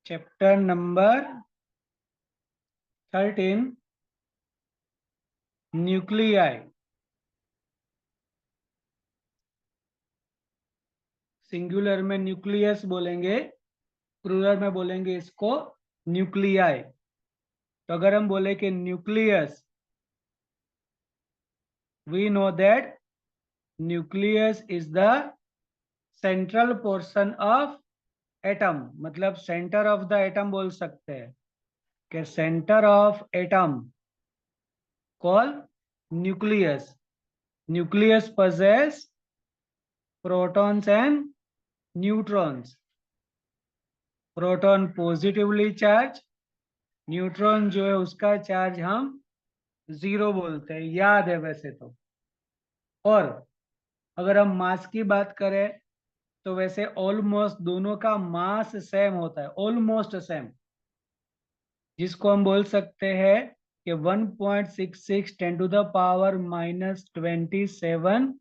Chapter number 13 nuclei. Singular में nucleus बोलेंगे, plural में बोलेंगे इसको न्यूक्लियाई। तो अगर हम बोले कि nucleus, we know that nucleus is the central portion of atom, मतलब सेंटर ऑफ द एटम बोल सकते हैं कि centre of atom call nucleus. Nucleus possess protons and neutrons. Proton positively charge, neutron जो है उसका चार्ज हम जीरो बोलते हैं, याद है वैसे तो। और अगर हम मास की बात करें तो वैसे ऑलमोस्ट दोनों का मास सेम होता है, ऑलमोस्ट सेम, जिसको हम बोल सकते हैं कि 1.66 10⁻⁻27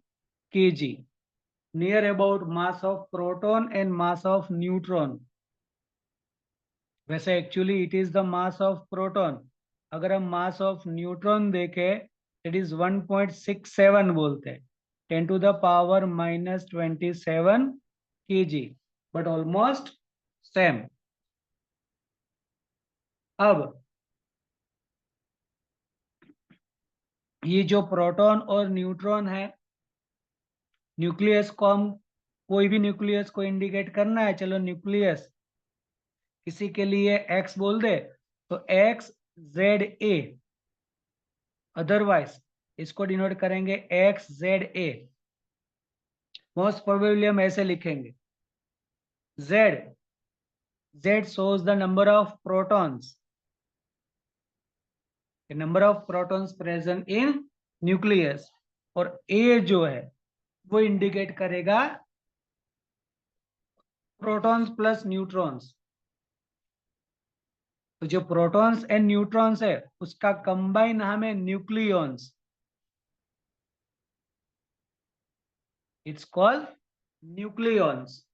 kg, near about mass of proton and mass of neutron. वैसे actually it is the mass of proton. अगर हम मास ऑफ न्यूट्रॉन देखें, इट इज 1.67 बोलते हैं, 10⁻⁻27 kg, बट ऑलमोस्ट सेम। अब ये जो प्रोटॉन और न्यूट्रॉन है, न्यूक्लियस को हम, कोई भी न्यूक्लियस को इंडिकेट करना है, चलो न्यूक्लियस किसी के लिए एक्स बोल दे तो एक्स जेड ए, अदरवाइज इसको डिनोट करेंगे x Z A. Most probably हम ऐसे लिखेंगे Z, Z shows the number of protons, the number of protons present in nucleus, और ए जो है वो इंडिकेट करेगा प्रोटॉन्स प्लस न्यूट्रॉन्स। तो जो प्रोटॉन्स एंड न्यूट्रॉन्स है उसका कंबाइन नाम है न्यूक्लियॉन्स, इट्स कॉल्ड न्यूक्लियॉन्स।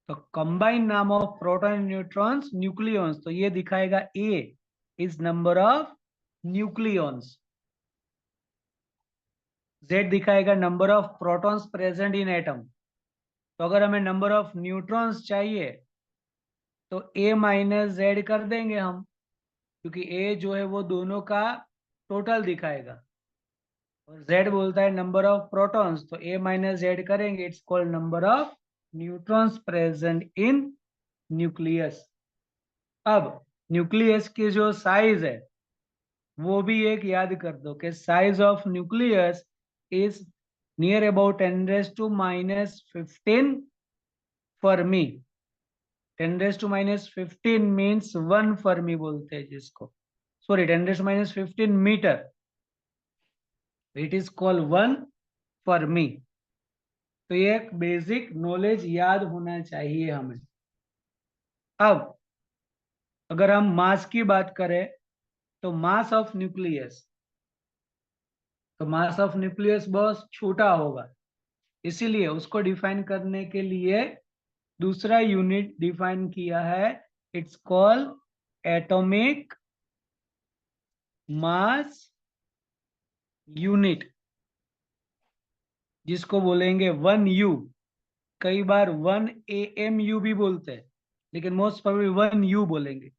तो कंबाइन नाम of proton and neutrons nucleons, तो ये दिखाएगा A is number of nucleons, Z दिखाएगा number of protons present in atom. तो अगर हमें नंबर ऑफ न्यूट्रॉन्स चाहिए तो ए माइनस जेड कर देंगे हम, क्योंकि ए जो है वो दोनों का टोटल दिखाएगा और जेड बोलता है नंबर ऑफ प्रोटॉन्स, तो ए माइनस जेड करेंगे, it's called number of neutrons present in nucleus. अब न्यूक्लियस की जो साइज है वो भी एक याद कर दो कि size of nucleus is near about 10⁻⁻15 fermi. 10⁻⁻15 means 1 fermi बोलते हैं जिसको, sorry 10⁻⁻15 metre, it is called 1 fermi. तो ये एक बेसिक नॉलेज याद होना चाहिए हमें। अब अगर हम मास की बात करें तो मास ऑफ न्यूक्लियस, तो मास ऑफ न्यूक्लियस बहुत छोटा होगा, इसीलिए उसको डिफाइन करने के लिए दूसरा यूनिट डिफाइन किया है, it's called atomic mass unit, जिसको बोलेंगे 1U। कई बार 1 AMU भी बोलते हैं, लेकिन मोस्ट प्रोबेबली 1U बोलेंगे।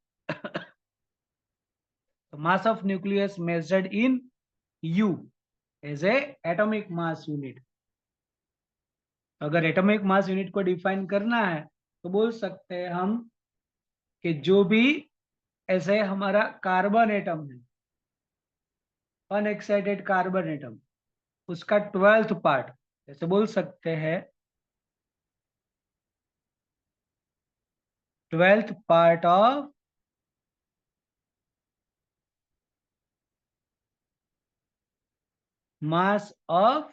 तो mass of nucleus measured in U as a atomic mass unit. अगर एटॉमिक मास यूनिट को डिफाइन करना है तो बोल सकते हैं हम कि जो भी ऐसे हमारा कार्बन एटम है, अनएक्साइटेड कार्बन एटम, उसका 12th पार्ट, जैसे बोल सकते हैं 12th part of mass of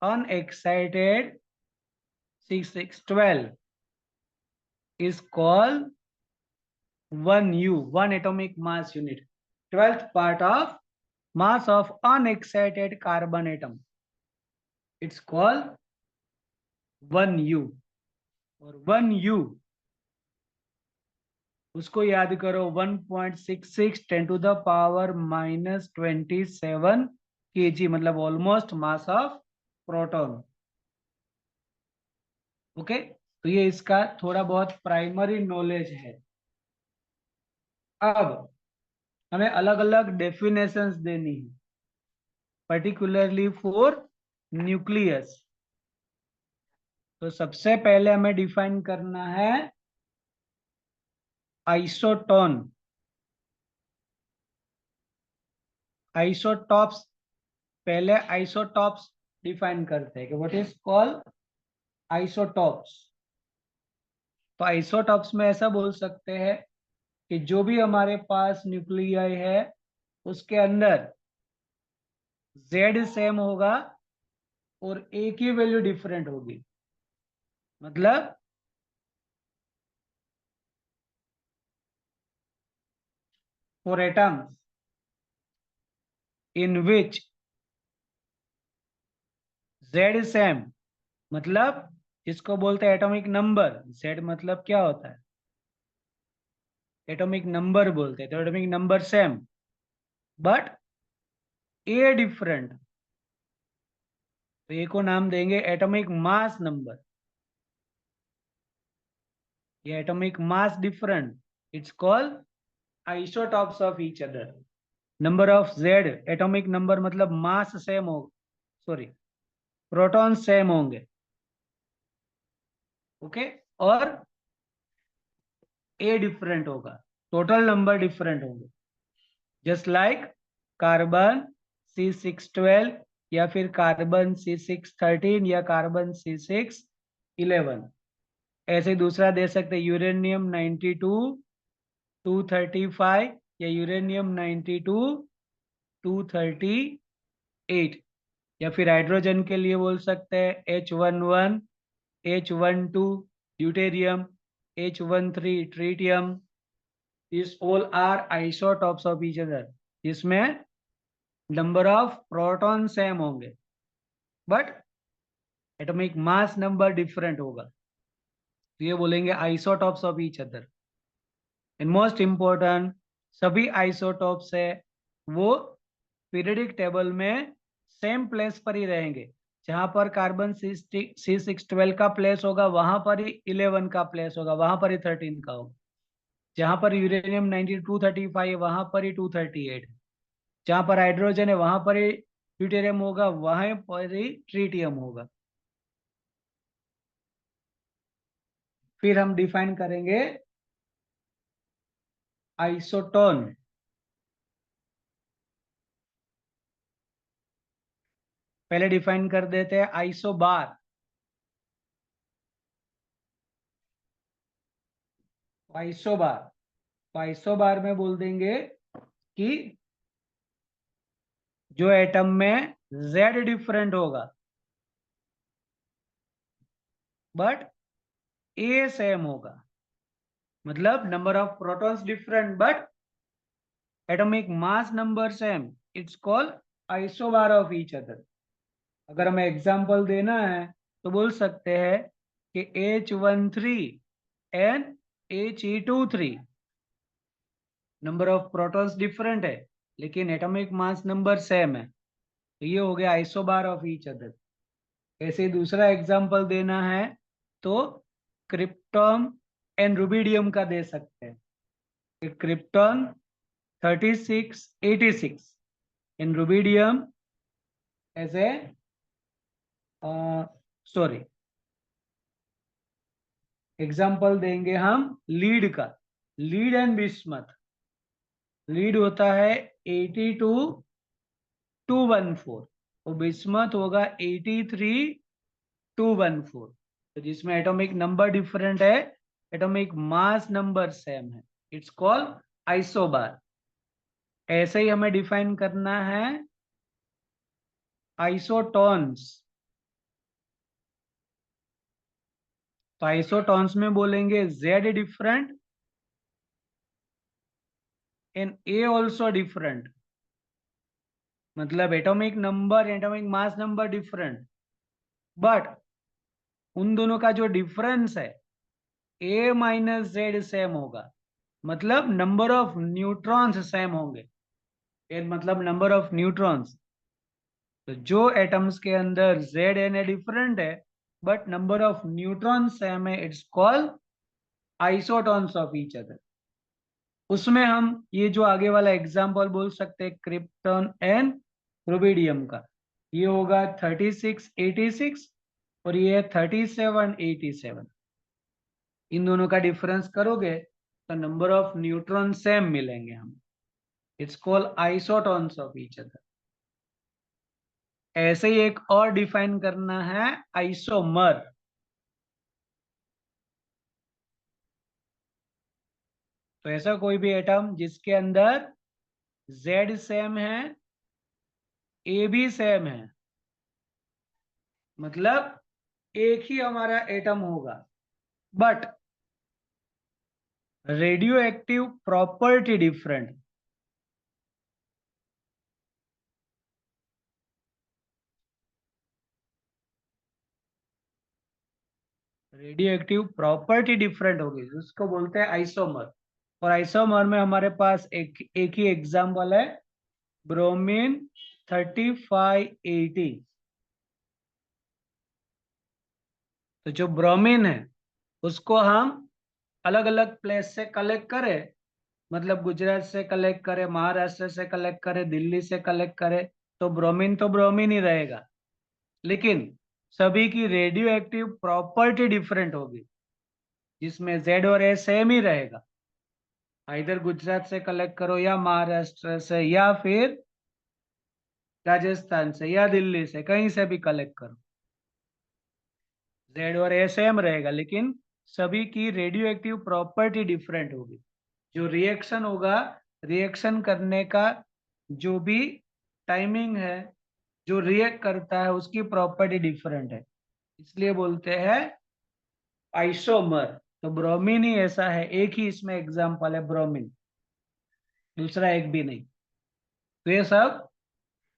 unexcited 612 is called 1U, 1 atomic mass unit, 12th part of mass of unexcited carbon atom, it's called 1u, और 1u उसको याद करो 1.66 10⁻⁻27 kg, मतलब almost mass of proton. Okay, तो ये इसका थोड़ा बहुत प्राइमरी नॉलेज है। अब हमें अलग अलग डेफिनेशंस देनी है, पर्टिकुलरली फॉर न्यूक्लियस। तो सबसे पहले हमें डिफाइन करना है आइसोटोन। आइसोटॉप्स, पहले आइसोटॉप्स डिफाइन करते हैं कि व्हाट इज कॉल्ड आइसोटॉप्स। तो आइसोटॉप्स में ऐसा बोल सकते हैं कि जो भी हमारे पास न्यूक्लियाई है उसके अंदर जेड सेम होगा और ए की वैल्यू डिफरेंट होगी। मतलब for atoms in which Z same, मतलब इसको बोलते हैं एटॉमिक नंबर। जेड मतलब क्या होता है, एटॉमिक नंबर बोलते हैं। तो atomic number same but a different, तो ए को नाम देंगे एटॉमिक मास नंबर। ये atomic mass different, it's called isotopes of each other. Number of Z, atomic number मतलब मास सेम हो, सॉरी प्रोटॉन सेम होंगे। ओके, और ए डिफरेंट होगा, टोटल नंबर डिफरेंट होंगे। जस्ट लाइक कार्बन C612 या फिर carbon C613 या carbon C611। ऐसे दूसरा दे सकते हैं यूरेनियम 92 235 या यूरेनियम 92 238, या फिर हाइड्रोजन के लिए बोल सकते हैं H11 H12 deuterium H13 tritium. This all are isotopes of each other, जिसमें नंबर ऑफ प्रोटॉन सेम होंगे but atomic mass number different होगा। तो ये बोलेंगे isotopes of each other. And most important, सभी आइसोटॉप्स है वो पीरियडिक टेबल में सेम प्लेस पर ही रहेंगे। जहां पर कार्बन C612 का प्लेस होगा वहां पर ही 11 का प्लेस होगा, वहां पर ही 13 का होगा। जहां पर यूरेनियम 9235 है वहां पर ही 238, जहां पर हाइड्रोजन है वहां पर ही ड्यूटेरियम होगा, वहां पर ही ट्रीटियम होगा। फिर हम डिफाइन करेंगे आइसोटोन। पहले डिफाइन कर देते हैं आइसोबार। आइसोबार, आइसोबार में बोल देंगे कि जो एटम में जेड डिफरेंट होगा बट ए सेम होगा, मतलब number of protons different but atomic mass number same, it's called isobar of each other. अगर हमें एग्जांपल देना है तो बोल सकते हैं कि H13 and He23, number of protons different है लेकिन एटॉमिक मास नंबर सेम है, तो ये हो गया आइसोबार ऑफ ईच अदर। ऐसे ही दूसरा एग्जांपल देना है तो क्रिप्टॉन एंड रुबिडियम का दे सकते हैं। Krypton 3686 in rubidium as a sorry, example देंगे हम लीड का। लीड एंड बिस्मथ, लीड होता है 82214 और बिस्मथ होगा 83214। तो जिसमें एटॉमिक नंबर डिफरेंट है, एटॉमिक मास नंबर सेम है, इट्स कॉल्ड आइसोबार। ऐसे ही हमें डिफाइन करना है आइसोटोन्स। तो आइसोटोन्स में बोलेंगे Z different and A also different, मतलब atomic number atomic mass number different but उन दोनों का जो डिफरेंस है A माइनस जेड सेम होगा, मतलब नंबर ऑफ न्यूट्रॉन्स सेम होंगे। ए मतलब नंबर ऑफ न्यूट्रॉन्स। तो जो एटम्स के अंदर जेड एन ए डिफरेंट है but number of neutron same है, it's called isotones of each other. उसमें हम ये जो आगे वाला एग्जांपल बोल सकते हैं क्रिप्टॉन एंड रुबिडियम का, ये होगा 3686 और ये है 3787। इन दोनों का डिफरेंस करोगे तो नंबर ऑफ न्यूट्रॉन सेम मिलेंगे हम। It's called isotones of each other. ऐसे ही एक और डिफाइन करना है, आइसोमर। तो ऐसा कोई भी एटम जिसके अंदर जेड सेम है, ए भी सेम है, मतलब एक ही हमारा एटम होगा, but radio active property different. Radio active property different होगी, उसको बोलते हैं आइसोमर। और आइसोमर में हमारे पास एक ही एग्जाम्पल है, ब्रोमीन 3580। तो जो ब्रोमीन है उसको हम अलग अलग प्लेस से कलेक्ट करें, मतलब गुजरात से कलेक्ट करें, महाराष्ट्र से कलेक्ट करें, दिल्ली से कलेक्ट करें, तो ब्रोमीन ही रहेगा। लेकिन सभी की रेडियो एक्टिव प्रॉपर्टी डिफरेंट होगी, जिसमें जेड और ए सेम ही रहेगा। इधर गुजरात से कलेक्ट करो या महाराष्ट्र से या फिर राजस्थान से या दिल्ली से, कहीं से भी कलेक्ट करो, जेड और ए सेम रहेगा, लेकिन सभी की रेडियो एक्टिव प्रॉपर्टी डिफरेंट होगी। जो रिएक्शन होगा, रिएक्शन करने का जो भी टाइमिंग है, जो रिएक्ट करता है उसकी प्रॉपर्टी डिफरेंट है, इसलिए बोलते हैं आइसोमर। तो ब्रोमीन ही ऐसा है, एक ही इसमें एग्जांपल है ब्रोमीन, दूसरा एक भी नहीं। तो ये सब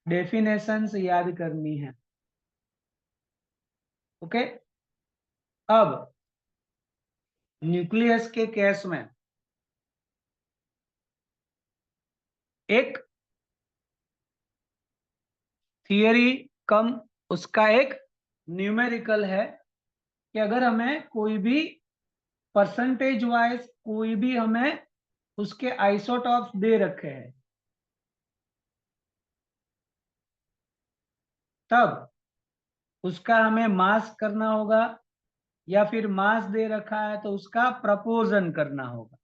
डेफिनेशंस याद करनी है। ओके। अब न्यूक्लियस के केस में एक थियरी कम उसका एक न्यूमेरिकल है कि अगर हमें कोई भी परसेंटेज वाइज कोई भी हमें उसके आइसोटॉप्स दे रखे हैं, तब उसका हमें मास करना होगा, या फिर मास दे रखा है तो उसका प्रपोर्शन करना होगा।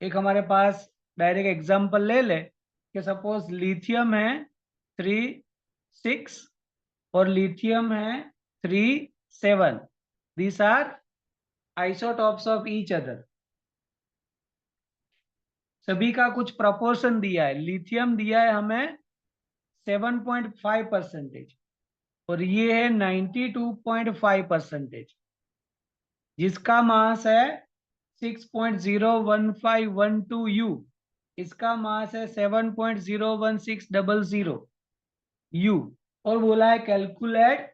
एक हमारे पास डायरेक्ट एग्जांपल ले ले कि सपोज लिथियम है 3 6 और लिथियम है 3 7। These are isotopes of each other. सभी का कुछ प्रपोर्शन दिया है। लिथियम दिया है हमें 7.5% और ये है 92.5%, जिसका मास है 6.01512 U। इसका मास है 7.01600 U। और बोला है calculate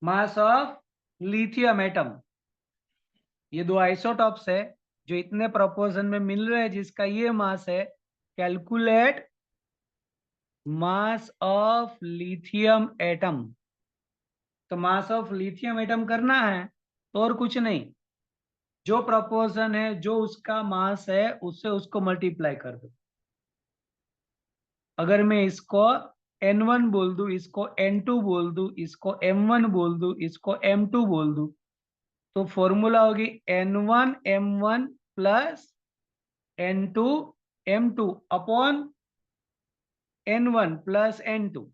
mass of lithium atom. ये दो आइसोटॉप्स है जो इतने प्रोपोर्शन में मिल रहे हैं, जिसका ये मास है। Calculate mass of lithium atom. तो मास ऑफ लिथियम एटम करना है तो और कुछ नहीं, जो प्रोपोर्शन है, जो उसका मास है, उससे उसको मल्टीप्लाई कर दो। अगर मैं इसको N1 बोल दूं, इसको N2 बोल दूं, इसको M1 बोल दूं, इसको M2 बोल दूं, तो फॉर्मूला होगी N1 M1 plus N2 M2 upon N1 plus N2।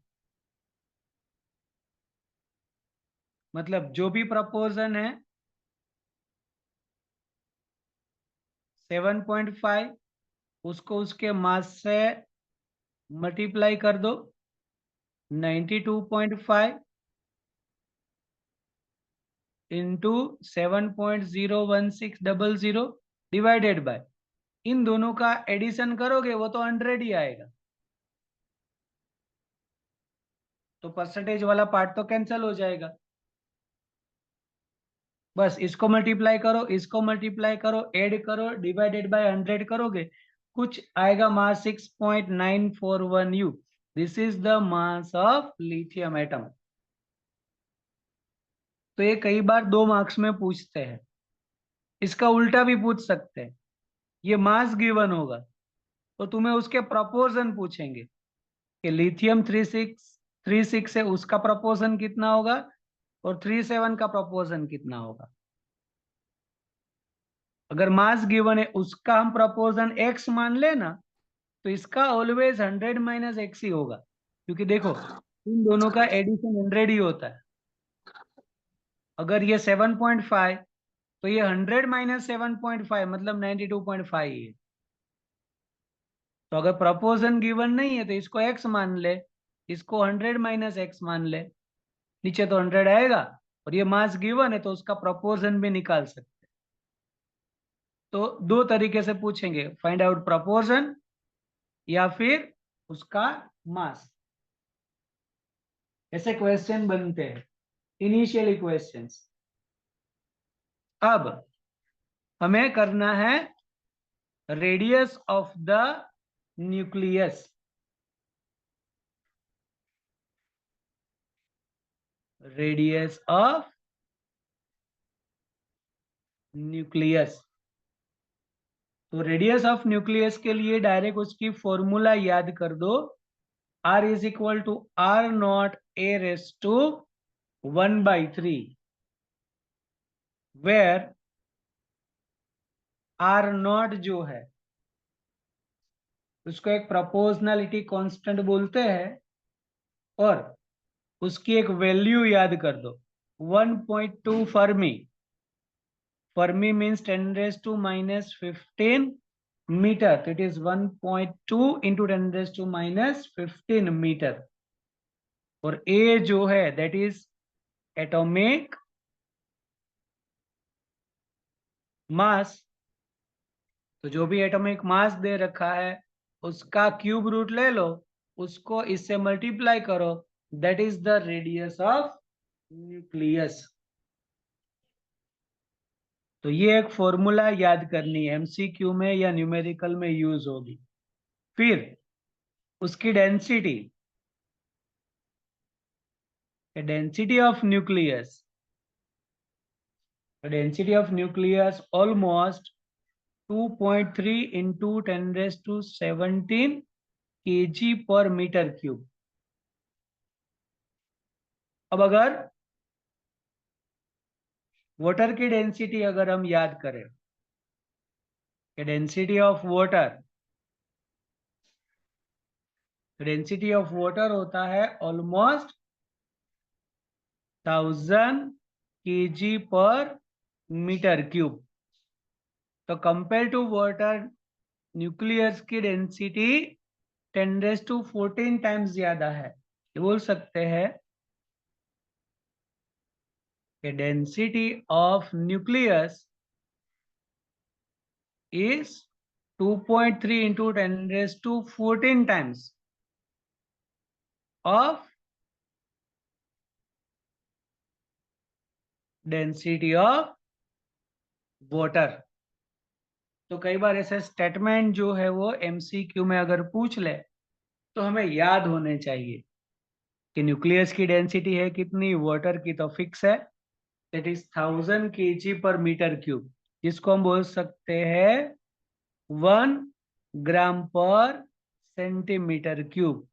मतलब जो भी प्रपोर्शन है 7.5, उसको उसके मास से मल्टीप्लाई कर दो 92.5 इंटू 7.01600 डिवाइडेड बाय, इन दोनों का एडिशन करोगे वो तो 100 ही आएगा। तो परसेंटेज वाला पार्ट तो कैंसिल हो जाएगा। बस इसको मल्टीप्लाई करो, इसको मल्टीप्लाई करो, ऐड करो, डिवाइडेड बाय 100 करोगे, कुछ आएगा मास 6.941 U। This is the mass of lithium atom. तो ये कई बार 2 मार्क्स में पूछते हैं। इसका उल्टा भी पूछ सकते हैं, ये मास गिवन होगा तो तुम्हें उसके प्रोपोर्शन पूछेंगे कि लिथियम 36 है, उसका प्रोपोर्शन कितना होगा और 37 का प्रोपोर्शन कितना होगा। अगर मास गिवन है, उसका हम प्रोपोर्शन x मान लेना, तो इसका ऑलवेज 100 माइनस एक्स ही होगा, क्योंकि देखो इन दोनों का एडिशन 100 ही होता है। अगर ये 7.5 तो ये 100 माइनस 7.5 मतलब 92.5 ही है। तो अगर प्रपोर्शन गिवन नहीं है तो इसको x मान ले, इसको 100 माइनस एक्स मान ले, नीचे तो 100 आएगा, और ये मास गिवन है तो उसका प्रपोर्शन भी निकाल सकते हैं। तो दो तरीके से पूछेंगे, फाइंड आउट प्रपोर्शन या फिर उसका मास। ऐसे क्वेश्चन बनते हैं, इनिशियली क्वेश्चंस। अब हमें करना है radius of the nucleus. Radius of nucleus. तो रेडियस ऑफ न्यूक्लियस के लिए डायरेक्ट उसकी फॉर्मूला याद कर दो, R is equal to R nought A raise to 1/3, where R nought जो है उसको एक प्रोपोर्शनलिटी कांस्टेंट बोलते हैं, और उसकी एक वैल्यू याद कर दो 1.2 फर्मी। फर्मी मीन्स 10⁻⁻15 मीटर, तो इट इज 1.2 इंटू 10⁻⁻15 मीटर। और ए जो है दैट इज एटॉमिक मास। तो जो भी एटॉमिक मास दे रखा है उसका क्यूब रूट ले लो, उसको इससे मल्टीप्लाई करो, that is the radius of nucleus. तो ये एक फॉर्मूला याद करनी है, एमसीक्यू में या न्यूमेरिकल में यूज होगी। फिर उसकी density, density of nucleus, density of nucleus almost 2.3 into 10⁻17 kg पर मीटर क्यूब। अब अगर वाटर की डेंसिटी अगर हम याद करें, density of water, density of water होता है ऑलमोस्ट 1000 kg पर मीटर क्यूब। तो कंपेयर टू वाटर, न्यूक्लियस की डेंसिटी 10⁻14 टाइम्स ज्यादा है। ये बोल सकते हैं कि density of nucleus is 2.3 into 10⁻14 times of density of water। तो कई बार ऐसे स्टेटमेंट जो है वो एमसीक्यू में अगर पूछ ले तो हमें याद होने चाहिए कि न्यूक्लियस की डेंसिटी है कितनी, वाटर की तो फिक्स है, दैट इज 1000 kg पर मीटर क्यूब, जिसको हम बोल सकते हैं 1 ग्राम पर सेंटीमीटर क्यूब।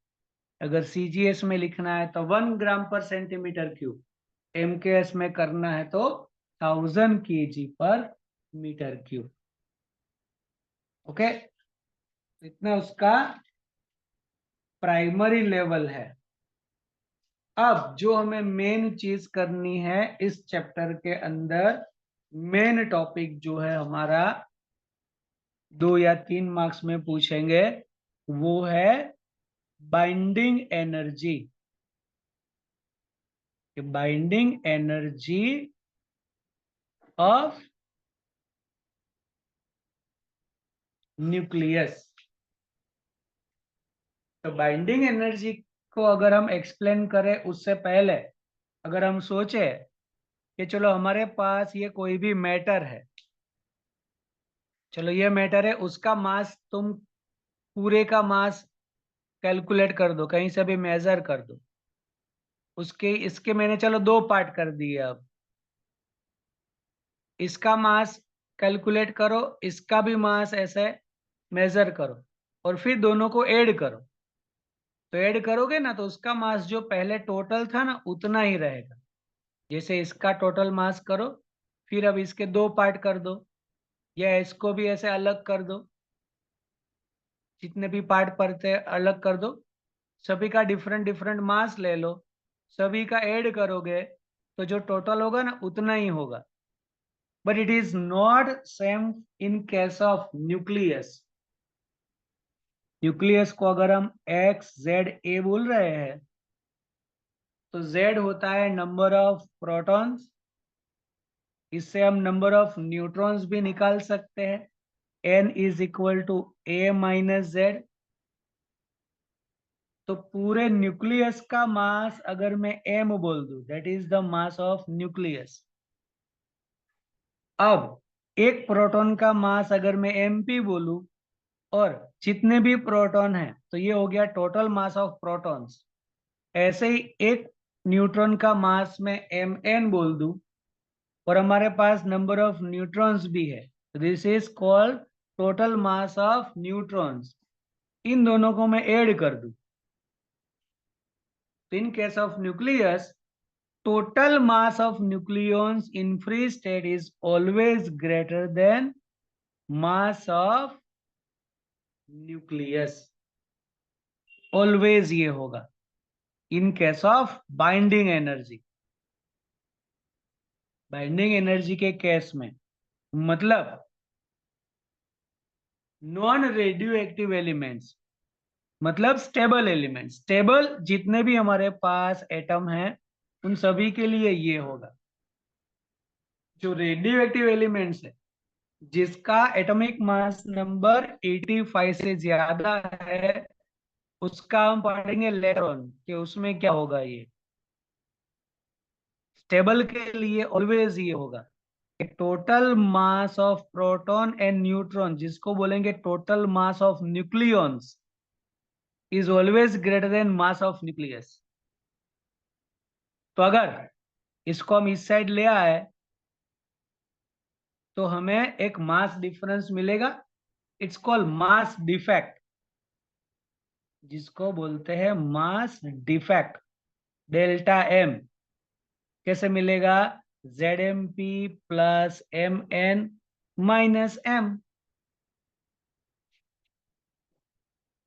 अगर सीजीएस में लिखना है तो 1 ग्राम पर सेंटीमीटर क्यूब, एमकेएस में करना है तो 1000 kg पर मीटर क्यूब। ओके, इतना उसका प्राइमरी लेवल है। अब जो हमें मेन चीज करनी है इस चैप्टर के अंदर, मेन टॉपिक जो है हमारा 2 या 3 मार्क्स में पूछेंगे, वो है binding energy. Binding energy of nucleus. तो बाइंडिंग एनर्जी को अगर हम एक्सप्लेन करें उससे पहले अगर हम सोचे कि चलो हमारे पास ये कोई भी मैटर है, चलो ये मैटर है, उसका मास तुम पूरे का मास कैलकुलेट कर दो, कहीं से भी मेजर कर दो उसके, इसके मैंने चलो दो पार्ट कर दिए। अब इसका मास कैलकुलेट करो, इसका भी मास ऐसे मेजर करो, और फिर दोनों को ऐड करो। तो ऐड करोगे ना तो उसका मास जो पहले टोटल था ना उतना ही रहेगा। जैसे इसका टोटल मास करो, फिर अब इसके दो पार्ट कर दो, या इसको भी ऐसे अलग कर दो, जितने भी पार्ट पड़ते हैं अलग कर दो, सभी का डिफरेंट डिफरेंट मास ले लो, सभी का ऐड करोगे तो जो टोटल होगा ना उतना ही होगा। But it is not same in case of nucleus. Nucleus को अगर हम एक्स जेड ए बोल रहे हैं, तो जेड होता है नंबर ऑफ प्रोटॉन्स, इससे हम नंबर ऑफ न्यूट्रॉन्स भी निकाल सकते हैं, n is equal to A minus Z. तो पूरे न्यूक्लियस का मास अगर मैं m बोल दूं, that is the mass of nucleus. अब एक प्रोटॉन का मास अगर मैं mp बोलूं, और जितने भी प्रोटॉन हैं, तो ये हो गया टोटल मास ऑफ प्रोटॉन्स। ऐसे ही एक न्यूट्रॉन का मास में mn बोल दूं, और हमारे पास नंबर ऑफ न्यूट्रॉन्स भी है, this is called total mass of neutrons. इन दोनों को मैं ऐड कर दूं, तो in case of nucleus, total mass of nucleons in free state is always greater than mass of nucleus। Always ये होगा इन case of binding energy. Binding energy के केस में मतलब नॉन रेडियो एक्टिव एलिमेंट्स, मतलब stable elements, stable जितने भी हमारे पास atom हैं उन सभी के लिए ये होगा। जो रेडियो एक्टिव एलिमेंट्स है, जिसका एटॉमिक मास नंबर 85 से ज्यादा है, उसका हम पढ़ेंगे लेटर ऑन कि उसमें क्या होगा। ये स्टेबल के लिए ऑलवेज ये होगा कि total mass of proton and neutron, जिसको बोलेंगे total mass of nucleons, is always greater then mass of nucleus. तो अगर इसको हम इस साइड ले आए तो हमें एक मास डिफरेंस मिलेगा, इट्स कॉल्ड मास डिफेक्ट, जिसको बोलते हैं मास डिफेक्ट, डेल्टा एम। कैसे मिलेगा? Z M P plus M N minus M.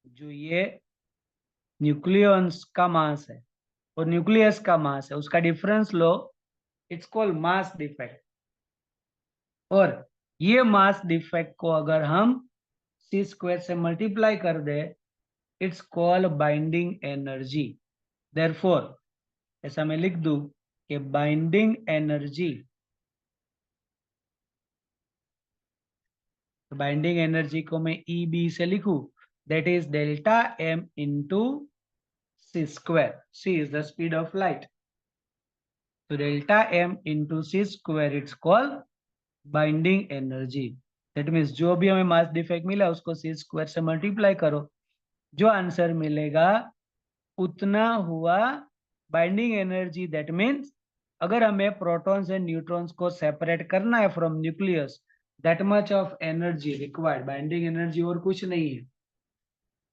जो ये न्यूक्लियॉन्स का मास है और न्यूक्लियस का मास है, उसका difference low, it's called mass defect. और ये मास डिफेक्ट को अगर हम सी स्क्वायर से मल्टीप्लाई कर दे, it's called binding energy. Therefore ऐसा मैं लिख दूं कि बाइंडिंग एनर्जी, बाइंडिंग एनर्जी को मैं ई बी से लिखूं, that is delta M into C square. C is the speed of light, तो delta M into C square it's called binding energy. That means जो भी हमें मास डिफेक्ट मिला उसको सी स्क्वायर से मल्टीप्लाई करो, जो आंसर मिलेगा उतना हुआ बाइंडिंग एनर्जी। दैट मीन्स अगर हमें प्रोटॉन्स एंड न्यूट्रॉन्स को सेपरेट करना है from nucleus, that much of energy required, binding energy और कुछ नहीं है,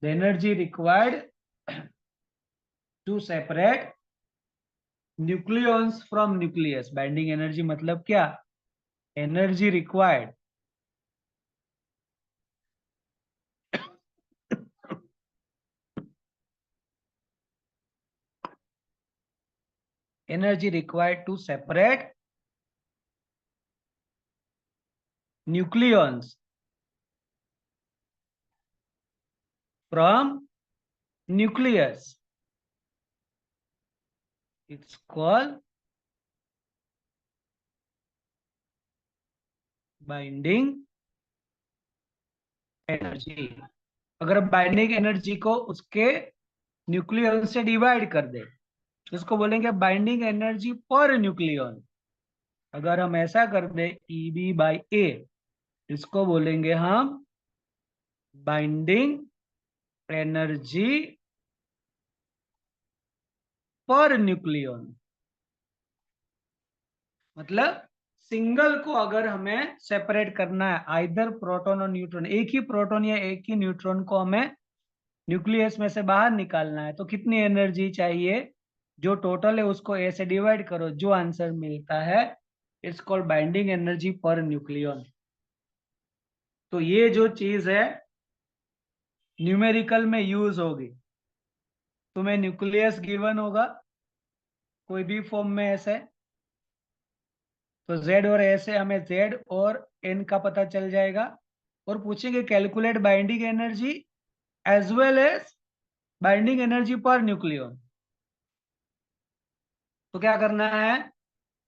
the energy required to separate nucleons from nucleus. Binding energy मतलब क्या? Energy required energy required to separate nucleons from nucleus, it's called binding energy. अगर binding energy को उसके nucleon से डिवाइड कर दे, तो इसको बोलेंगे बाइंडिंग एनर्जी पर न्यूक्लियन। अगर हम ऐसा कर दे EB/A, इसको बोलेंगे हम बाइंडिंग एनर्जी पर न्यूक्लियन। मतलब सिंगल को अगर हमें सेपरेट करना है, आइदर प्रोटॉन और न्यूट्रॉन, एक ही प्रोटॉन या एक ही न्यूट्रॉन को हमें न्यूक्लियस में से बाहर निकालना है, तो कितनी एनर्जी चाहिए, जो टोटल है उसको ए से डिवाइड करो, जो आंसर मिलता है it's called binding energy per nucleon. तो ये जो चीज है न्यूमेरिकल में यूज होगी। तुम्हें न्यूक्लियस गिवन होगा कोई भी फॉर्म में ऐसे, तो Z और A से हमें Z और N का पता चल जाएगा, और पूछेंगे calculate binding energy as well as binding energy per nucleon. तो क्या करना है,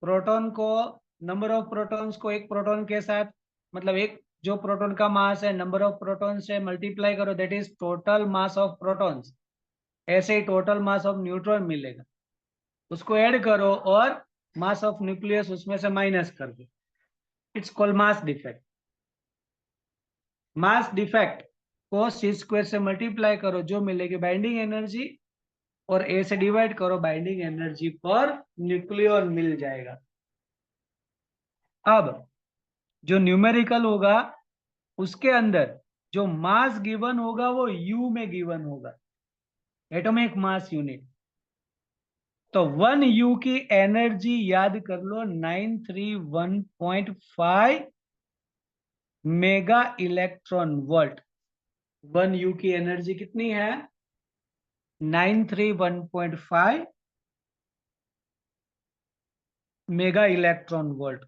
प्रोटॉन को, नंबर ऑफ प्रोटॉन्स को एक प्रोटॉन के साथ, मतलब एक जो प्रोटॉन का मास है नंबर ऑफ प्रोटॉन से मल्टीप्लाई करो, that is total mass of protons. ऐसे ही टोटल मास ऑफ न्यूट्रॉन मिलेगा, उसको ऐड करो और मास ऑफ न्यूक्लियस उसमें से माइनस कर दो, it's called mass defect. Mass defect को सी स्क्वायर से मल्टीप्लाई करो, जो मिलेगी बाइंडिंग एनर्जी, और ए से डिवाइड करो, बाइंडिंग एनर्जी पर न्यूक्लियन मिल जाएगा। अब जो न्यूमेरिकल होगा उसके अंदर जो मास गिवन होगा वो यू में गिवन होगा, एटॉमिक मास यूनिट। तो 1 U की एनर्जी याद कर लो 931.5 मेगा इलेक्ट्रॉन वोल्ट। 1 U की एनर्जी कितनी है, 931.5 मेगा इलेक्ट्रॉन वोल्ट।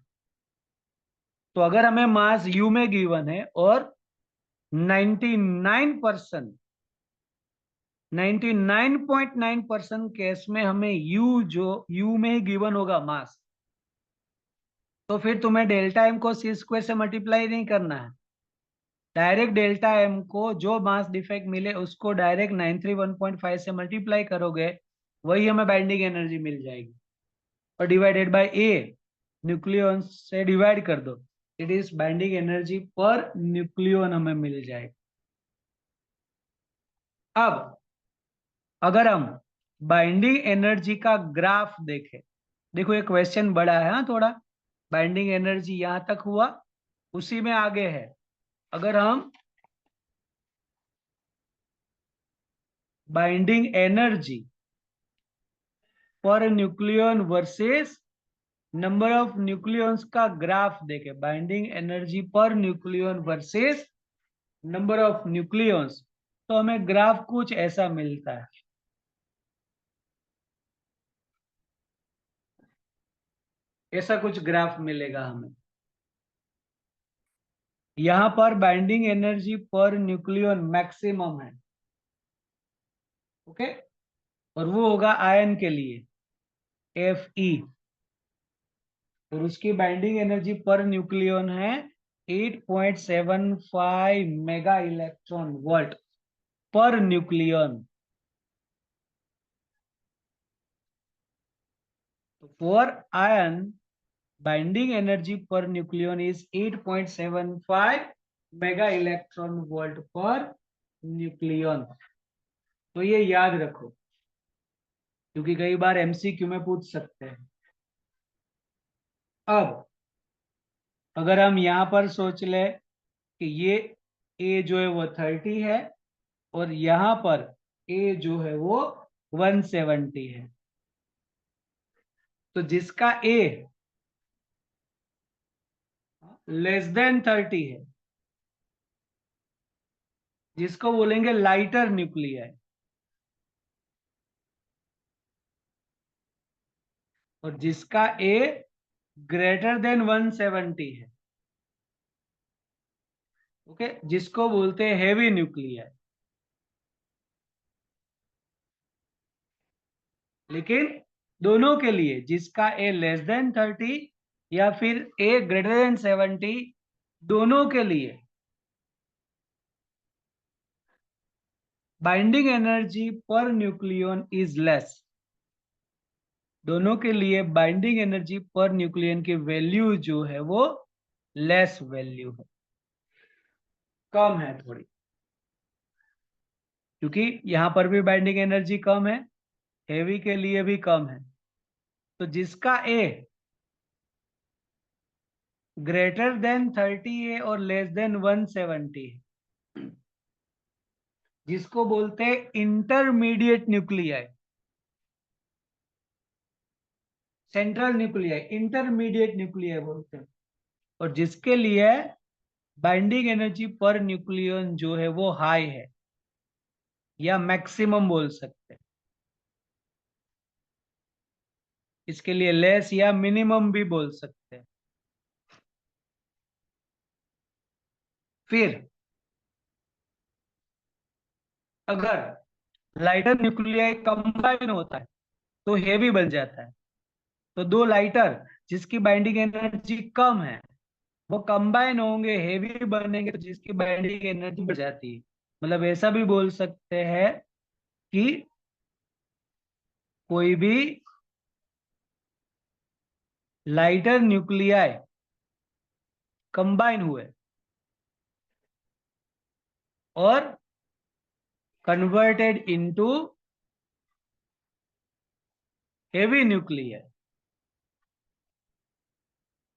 तो अगर हमें मास यू में गिवन है और 99% 99.9% केस में हमें यू, जो यू में ही गिवन होगा मास, तो फिर तुम्हें डेल्टा एम को सी स्क्वायर से मल्टीप्लाई नहीं करना है, डायरेक्ट डेल्टा एम को जो मास डिफेक्ट मिले उसको डायरेक्ट 931.5 से मल्टीप्लाई करोगे, वही हमें बाइंडिंग एनर्जी मिल जाएगी, और डिवाइडेड बाय ए, न्यूक्लियन से डिवाइड कर दो, it is binding energy per nucleon हमें मिल जाएगा। अब अगर हम बाइंडिंग एनर्जी का ग्राफ देखें, देखो ये क्वेश्चन बड़ा है, हाँ थोड़ा, बाइंडिंग एनर्जी यहां तक हुआ, उसी में आगे है। अगर हम binding energy per nucleon versus number of nucleons का ग्राफ देखें, binding energy per nucleon versus number of nucleons, तो हमें ग्राफ कुछ ऐसा मिलता है। ऐसा कुछ ग्राफ मिलेगा हमें, यहां पर binding energy per nucleon maximum है, ओके, और वो होगा आयन के लिए Fe, और उसकी बाइंडिंग एनर्जी पर न्यूक्लियन है 8.75 mega electron volt per nucleon. तो for iron binding energy per nucleon is 8.75 mega electron volt per nucleon. तो ये याद रखो, क्योंकि कई बार एमसीक्यू में पूछ सकते हैं। अब अगर हम यहां पर सोच ले कि ये ए जो है वो 30 है, और यहां पर ए जो है वो 170 है, तो जिसका ए लेस देन 30 है, जिसको बोलेंगे लाइटर न्यूक्लियाई, और जिसका ए ग्रेटर देन 170 है, ओके, जिसको बोलते हैं हेवी न्यूक्लियाई। लेकिन दोनों के लिए, जिसका ए लेस देन 30 या फिर ए ग्रेटर देन 70, दोनों के लिए binding energy per nucleon is less. दोनों के लिए बाइंडिंग एनर्जी पर न्यूक्लियन की वैल्यू जो है वो लेस वैल्यू है, कम है थोड़ी, क्योंकि यहां पर भी बाइंडिंग एनर्जी कम है, हेवी के लिए भी कम है। तो जिसका ए ग्रेटर देन 30 और लेस देन 170 है, जिसको बोलते हैं intermediate nuclei, central nuclei intermediate nuclei बोलते हैं, और जिसके लिए बाइंडिंग एनर्जी पर न्यूक्लियन जो है वो हाई है या मैक्सिमम बोल सकते हैं, इसके लिए लेस या मिनिमम भी बोल सकते हैं। फिर अगर लाइटर न्यूक्लियाई कंबाइन होता है तो हेवी बन जाता है। तो दो लाइटर जिसकी बाइंडिंग एनर्जी कम है वो कंबाइन होंगे, हेवी बनेंगे, तो जिसकी बाइंडिंग एनर्जी बढ़ जाती है। मतलब ऐसा भी बोल सकते हैं कि कोई भी लाइटर न्यूक्लियाई कंबाइन हुए और कन्वर्टेड इनटू हेवी न्यूक्लियाई,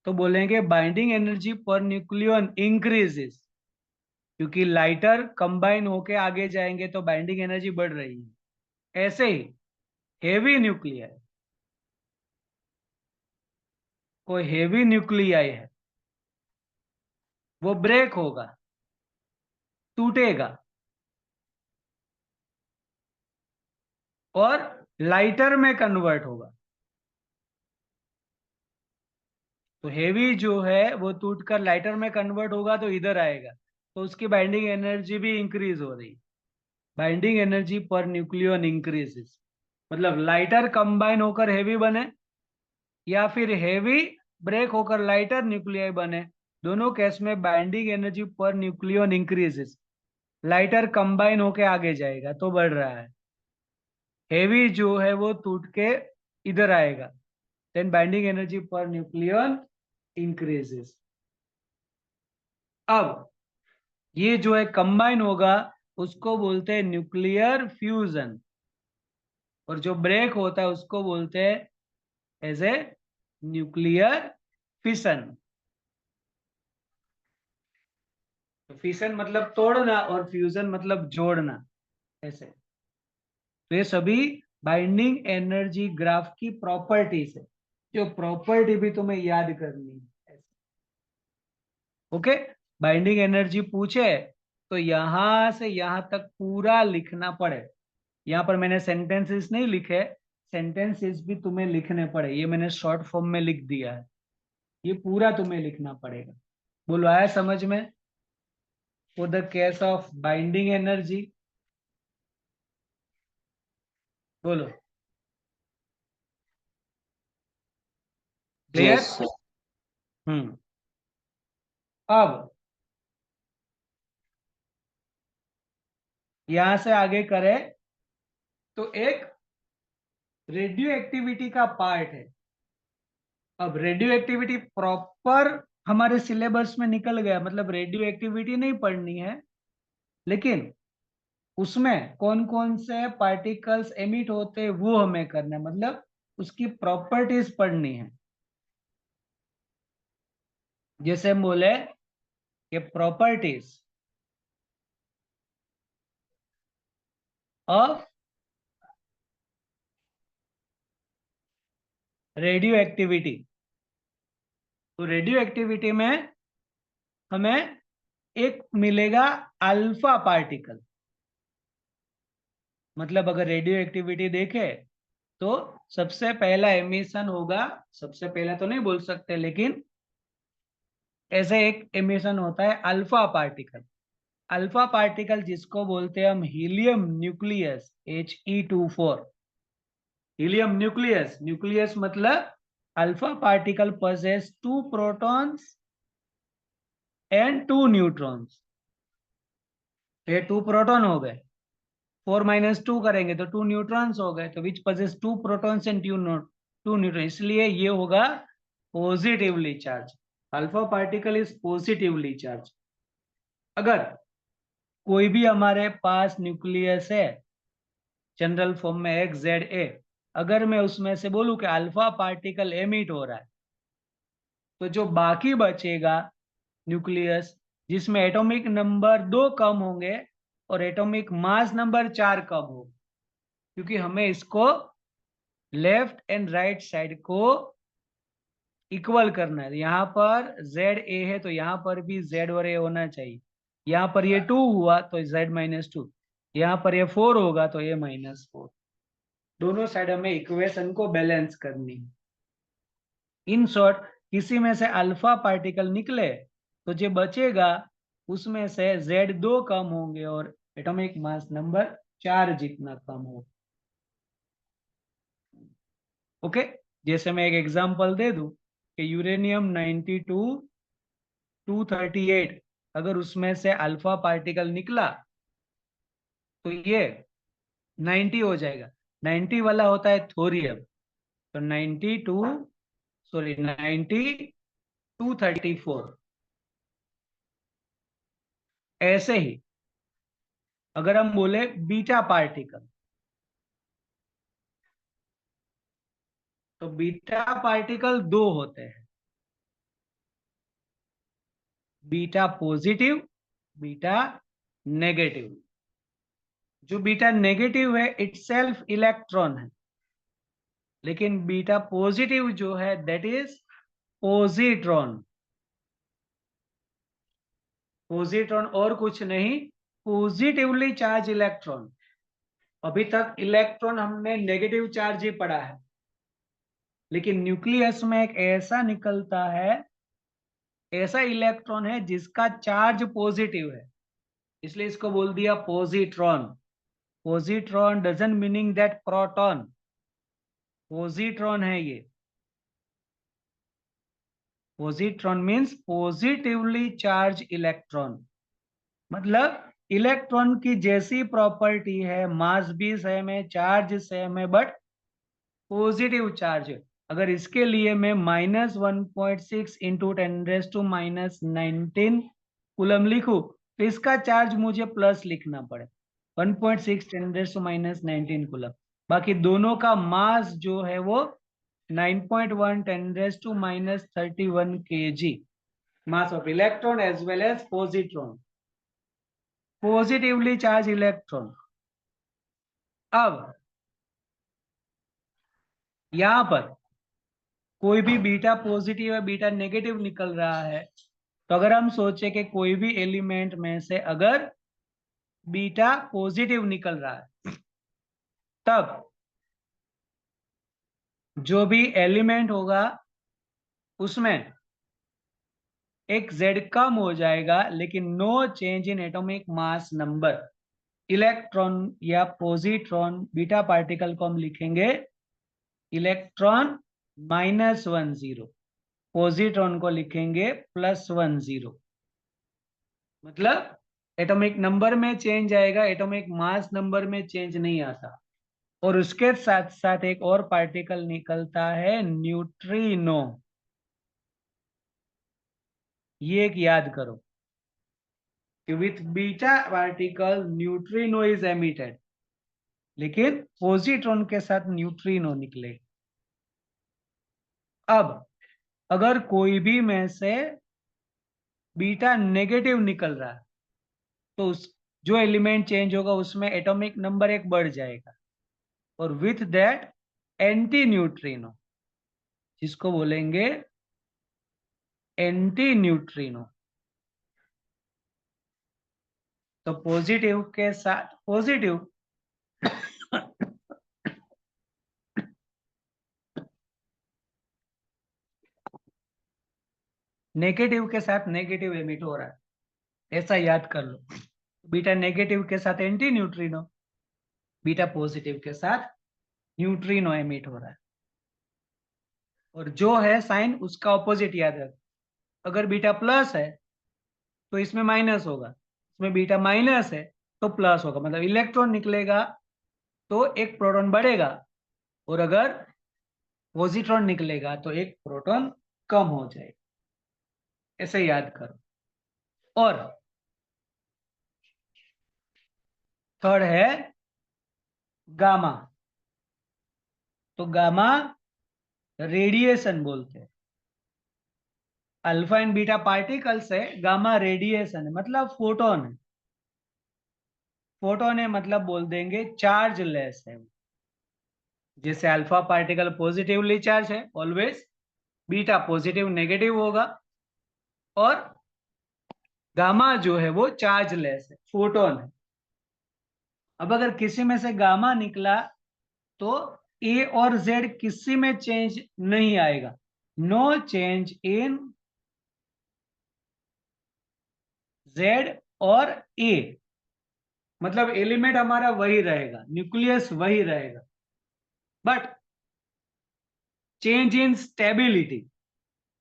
तो बोलेंगे binding energy per nucleon increases, क्योंकि लाइटर कंबाइन होके आगे जाएंगे तो बाइंडिंग एनर्जी बढ़ रही है। ऐसे ही हेवी न्यूक्लियाई, कोई हेवी न्यूक्लियाई है वो ब्रेक होगा, टूटेगा और लाइटर में कन्वर्ट होगा। तो हेवी जो है वो टूटकर लाइटर में कन्वर्ट होगा तो इधर आएगा, तो उसकी बाइंडिंग एनर्जी भी इंक्रीज हो रही। Binding energy per nucleon increases, मतलब लाइटर कंबाइन होकर हेवी बने या फिर हेवी ब्रेक होकर लाइटर न्यूक्लियाई बने, दोनों केस में binding energy per nucleon increases. Lighter combine होके आगे जाएगा तो बढ़ रहा है, हेवी जो है वो टूट के इधर आएगा, then binding energy per nucleon increases. अब ये जो है कंबाइन होगा उसको बोलते हैं न्यूक्लियर फ्यूजन, और जो ब्रेक होता है उसको बोलते हैं as a nuclear fission. Fission मतलब तोड़ना और फ्यूजन मतलब जोड़ना, ऐसे। तो ये सभी बाइंडिंग एनर्जी ग्राफ की प्रॉपर्टीज है, जो प्रॉपर्टी भी तुम्हें याद करनी है। ओके, बाइंडिंग एनर्जी पूछे तो यहां से यहां तक पूरा लिखना पड़े। यहाँ पर मैंने सेंटेंसेस नहीं लिखे, सेंटेंसेस भी तुम्हें लिखने पड़े, ये मैंने शॉर्ट फॉर्म में लिख दिया है, ये पूरा तुम्हें लिखना पड़ेगा। बोलो, आया समझ में? For the case of binding energy, बोलो, क्लियर? यस। हम्म। अब यहां से आगे करें तो एक रेडियो एक्टिविटी का पार्ट है। अब रेडियो एक्टिविटी प्रॉपर हमारे सिलेबस में निकल गया, मतलब रेडियो एक्टिविटी नहीं पढ़नी है, लेकिन उसमें कौन कौन से पार्टिकल्स एमिट होते हैं वो हमें करना है, मतलब उसकी प्रॉपर्टीज पढ़नी है। जैसे हम बोले कि प्रॉपर्टीज ऑफ रेडियो एक्टिविटी, तो रेडियो एक्टिविटी में हमें एक मिलेगा अल्फा पार्टिकल। मतलब अगर रेडियो एक्टिविटी देखे तो सबसे पहला एमिशन होगा, सबसे पहला तो नहीं बोल सकते, लेकिन ऐसे एक एमिशन होता है अल्फा पार्टिकल। अल्फा पार्टिकल जिसको बोलते हैं हम helium nucleus, He24। Helium nucleus, nucleus मतलब alpha particle possess 2 protons and 2 neutrons. ये 2 प्रोटॉन हो गए, 4 - 2 करेंगे तो 2 न्यूट्रॉन्स हो गए, तो विच possess 2 protons and 2 neutron. 2 neutron, इसलिए ये होगा positively charge. Alpha particle is positively charge. अगर कोई भी हमारे पास न्यूक्लियस है जनरल फॉर्म में एक्स जेड ए, अगर मैं उसमें से बोलूं कि अल्फा पार्टिकल एमिट हो रहा है, तो जो बाकी बचेगा न्यूक्लियस जिसमें एटॉमिक नंबर 2 कम होंगे और एटॉमिक मास नंबर 4 कम हो, क्योंकि हमें इसको लेफ्ट एंड राइट साइड को इक्वल करना है। यहाँ पर जेड ए है तो यहाँ पर भी जेड और ए होना चाहिए। यहाँ पर ये 2 हुआ तो z-2, यहाँ पर ये 4 होगा तो a -4। दोनों साइड हमें इक्वेशन को बैलेंस करनी है। इन शॉर्ट, किसी में से अल्फा पार्टिकल निकले तो जो बचेगा उसमें से z2 कम होंगे और एटॉमिक मास नंबर 4 जितना कम हो। ओके, जैसे मैं एक एग्जांपल दे दूं कि यूरेनियम 92 238, अगर उसमें से अल्फा पार्टिकल निकला तो ये 90 हो जाएगा। 90 वाला होता है थोरियम, तो 234। ऐसे ही अगर हम बोले बीटा पार्टिकल, तो बीटा पार्टिकल 2 होते हैं, बीटा पॉजिटिव, बीटा नेगेटिव। जो बीटा नेगेटिव है इटसेल्फ इलेक्ट्रॉन है, लेकिन बीटा पॉजिटिव जो है दैट इज पॉजिट्रॉन। पॉजिट्रॉन और कुछ नहीं, पॉजिटिवली चार्ज इलेक्ट्रॉन। अभी तक इलेक्ट्रॉन हमने नेगेटिव चार्ज ही पढ़ा है, लेकिन न्यूक्लियस में एक ऐसा निकलता है, ऐसा इलेक्ट्रॉन है जिसका चार्ज पॉजिटिव है, इसलिए इसको बोल दिया positron. Positron doesn't meaning that proton, positron है ये। Positron means positively charge electron, मतलब इलेक्ट्रॉन की जैसी प्रॉपर्टी है, मास भी सेम है, चार्ज सेम है, बट पॉजिटिव चार्ज है। अगर इसके लिए मैं -1.6 इंटू 10⁻19 कूलम लिखूं तो इसका चार्ज मुझे प्लस लिखना पड़े, 1.6 10⁻19 कूलम। बाकी दोनों का मास जो है वो 9.1 10⁻31 kg, mass of electron as well as positron, positively charge electron. अब यहां पर कोई भी बीटा पॉजिटिव या बीटा नेगेटिव निकल रहा है, तो अगर हम सोचे कि कोई भी एलिमेंट में से अगर बीटा पॉजिटिव निकल रहा है, तब जो भी एलिमेंट होगा उसमें एक z कम हो जाएगा, लेकिन no change in atomic mass number. Electron या पॉजिट्रॉन बीटा पार्टिकल को हम लिखेंगे इलेक्ट्रॉन -10, पॉजिट्रॉन को लिखेंगे +10। मतलब एटॉमिक नंबर में चेंज आएगा, एटॉमिक मास नंबर में चेंज नहीं आता। और उसके साथ साथ एक और पार्टिकल निकलता है न्यूट्रिनो। ये एक याद करो कि with beta particle neutrino is emitted, लेकिन पॉजिट्रॉन के साथ न्यूट्रिनो निकले। अब अगर कोई भी में से बीटा नेगेटिव निकल रहा है, तो उस जो एलिमेंट चेंज होगा उसमें एटॉमिक नंबर एक बढ़ जाएगा, और विथ दैट एंटी न्यूट्रिनो, जिसको बोलेंगे एंटी न्यूट्रिनो। तो पॉजिटिव के साथ पॉजिटिव नेगेटिव के साथ नेगेटिव एमिट हो रहा है, ऐसा याद कर लो। बीटा नेगेटिव के साथ एंटी न्यूट्रिनो, बीटा पॉजिटिव के साथ न्यूट्रिनो एमिट हो रहा है। और जो है साइन उसका ऑपोजिट याद रख। अगर बीटा प्लस है तो इसमें माइनस होगा, इसमें बीटा माइनस है तो प्लस होगा, मतलब इलेक्ट्रॉन निकलेगा तो एक प्रोटॉन बढ़ेगा। और अगर पॉजिट्रॉन निकलेगा तो एक प्रोटॉन कम हो जाएगा, ऐसे याद करो। और थर्ड है गामा। तो गामा रेडिएशन बोलते हैं। अल्फा एंड बीटा पार्टिकल्स है, गामा रेडिएशन है, मतलब फोटोन है। फोटोन है मतलब बोल देंगे चार्ज लेस है। जैसे अल्फा पार्टिकल पॉजिटिवली चार्ज है ऑलवेज, बीटा पॉजिटिव नेगेटिव होगा, और गामा जो है वो चार्ज लेस है, फोटोन है। अब अगर किसी में से गामा निकला तो ए और जेड किसी में चेंज नहीं आएगा, नो चेंज इन जेड और ए, मतलब एलिमेंट हमारा वही रहेगा, न्यूक्लियस वही रहेगा, but change in stability.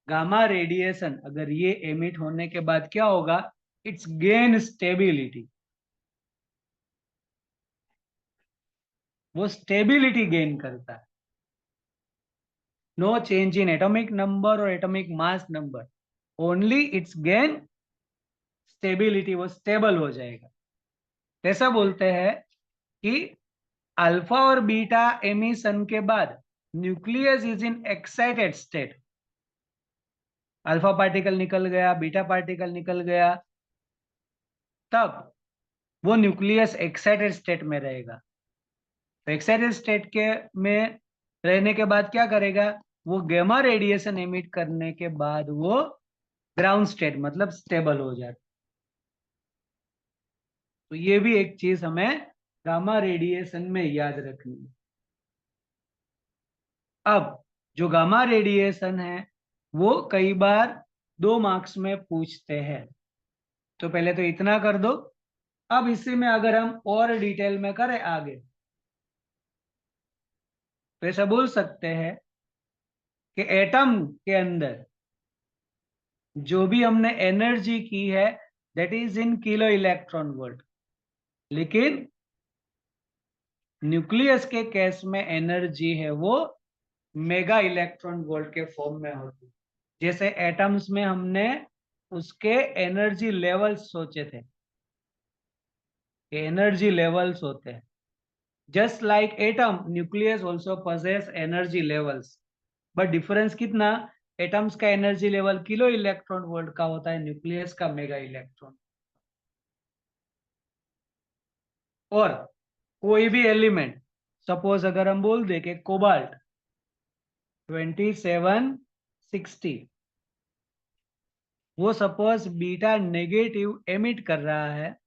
Gamma radiation अगर ये एमिट होने के बाद क्या होगा, इट्स गेन स्टेबिलिटी, वो स्टेबिलिटी गेन करता है। No change in atomic number और atomic mass number, only it's gain stability, वो स्टेबल हो जाएगा। ऐसा बोलते हैं कि अल्फा और बीटा एमिशन के बाद nucleus is in excited state. Alpha particle निकल गया, बीटा पार्टिकल निकल गया, तब वो न्यूक्लियस एक्साइटेड स्टेट में रहेगा। तो एक्साइटेड स्टेट के में रहने के बाद क्या करेगा, वो गामा रेडिएशन एमिट करने के बाद वो ग्राउंड स्टेट मतलब स्टेबल हो जाता। तो ये भी एक चीज हमें गामा रेडिएशन में याद रखनी है। अब जो गामा रेडिएशन है वो कई बार 2 मार्क्स में पूछते हैं, तो पहले तो इतना कर दो। अब इसी में अगर हम और डिटेल में करें आगे, तो ऐसा बोल सकते हैं कि एटम के अंदर जो भी हमने एनर्जी की है that is in kilo electron volt, लेकिन न्यूक्लियस के केस में एनर्जी है वो मेगा इलेक्ट्रॉन वोल्ट के फॉर्म में होती है। जैसे एटम्स में हमने उसके एनर्जी लेवल्स सोचे थे, एनर्जी लेवल्स होते हैं। Just like atom, nucleus also possess energy levels, but difference कितना, एटम्स का energy level kilo electron volt का होता है, न्यूक्लियस का मेगा इलेक्ट्रॉन। और कोई भी एलिमेंट, सपोज अगर हम बोल दे कि कोबाल्ट 2760, वो सपोज बीटा नेगेटिव एमिट कर रहा है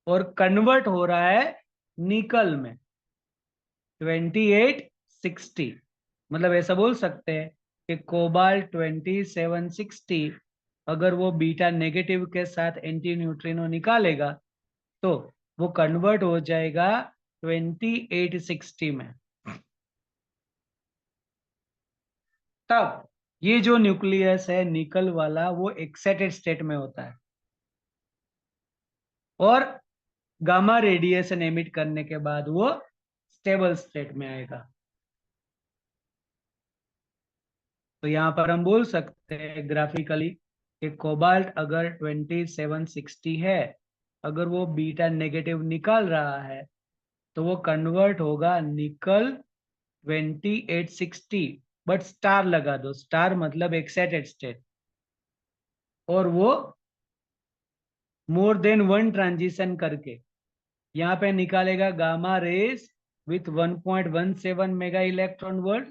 और कन्वर्ट हो रहा है निकल में 2860, मतलब ऐसा बोल सकते हैं कि कोबाल्ट 2760 अगर वो बीटा नेगेटिव के साथ एंटी न्यूट्रिनो निकालेगा तो वो कन्वर्ट हो जाएगा 2860 में। तब ये जो न्यूक्लियस है निकल वाला वो एक्साइटेड स्टेट में होता है और गामा रेडिएशन एमिट करने के बाद वो स्टेबल स्टेट में आएगा। तो यहाँ पर हम बोल सकते हैं ग्राफिकली कि कोबाल्ट अगर 2760 है, अगर वो बीटा नेगेटिव निकाल रहा है तो वो कन्वर्ट होगा निकल 2860, बट स्टार लगा दो, स्टार मतलब एक्साइटेड स्टेट, और वो मोर देन वन ट्रांजिशन करके यहाँ पे निकालेगा gamma rays with 1.17 mega electron volt,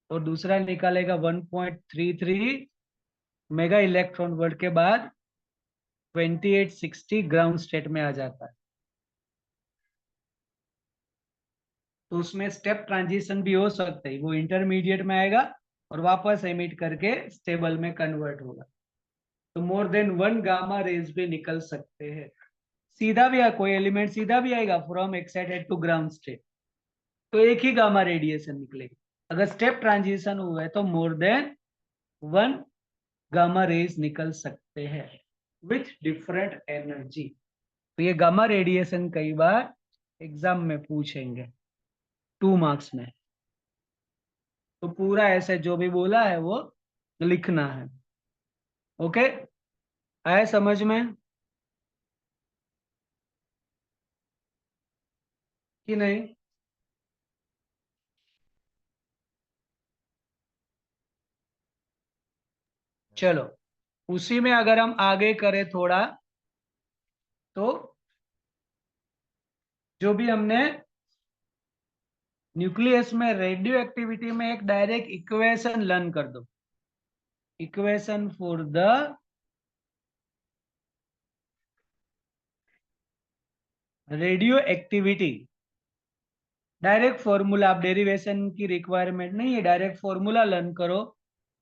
और दूसरा निकालेगा 1.33 मेगा इलेक्ट्रॉन वोल्ट के बाद 2860 ग्राउंड स्टेट में आ जाता है। तो उसमें स्टेप ट्रांजिशन भी हो सकता है, वो इंटरमीडिएट में आएगा और वापस एमिट करके स्टेबल में कन्वर्ट होगा। तो more than one gamma rays भी निकल सकते हैं। सीधा भी कोई एलिमेंट सीधा भी आएगा from excited to ground state तो एक ही गामा रेडिएशन निकलेगी। अगर स्टेप ट्रांजिशन हुआ है तो more than one gamma rays निकल सकते हैं विथ डिफरेंट एनर्जी। तो ये गामा रेडिएशन कई बार एग्जाम में पूछेंगे। 2 मार्क्स में। तो पूरा ऐसे जो भी बोला है वो लिखना है। ओके, आए समझ में कि नहीं? चलो, उसी में अगर हम आगे करें थोड़ा, तो जो भी हमने न्यूक्लियस में रेडियो एक्टिविटी में एक डायरेक्ट इक्वेशन लर्न कर दो। Equation for the radioactivity, direct formula, आप डेरिवेशन की रिक्वायरमेंट नहीं है, डायरेक्ट फॉर्मूला लर्न करो।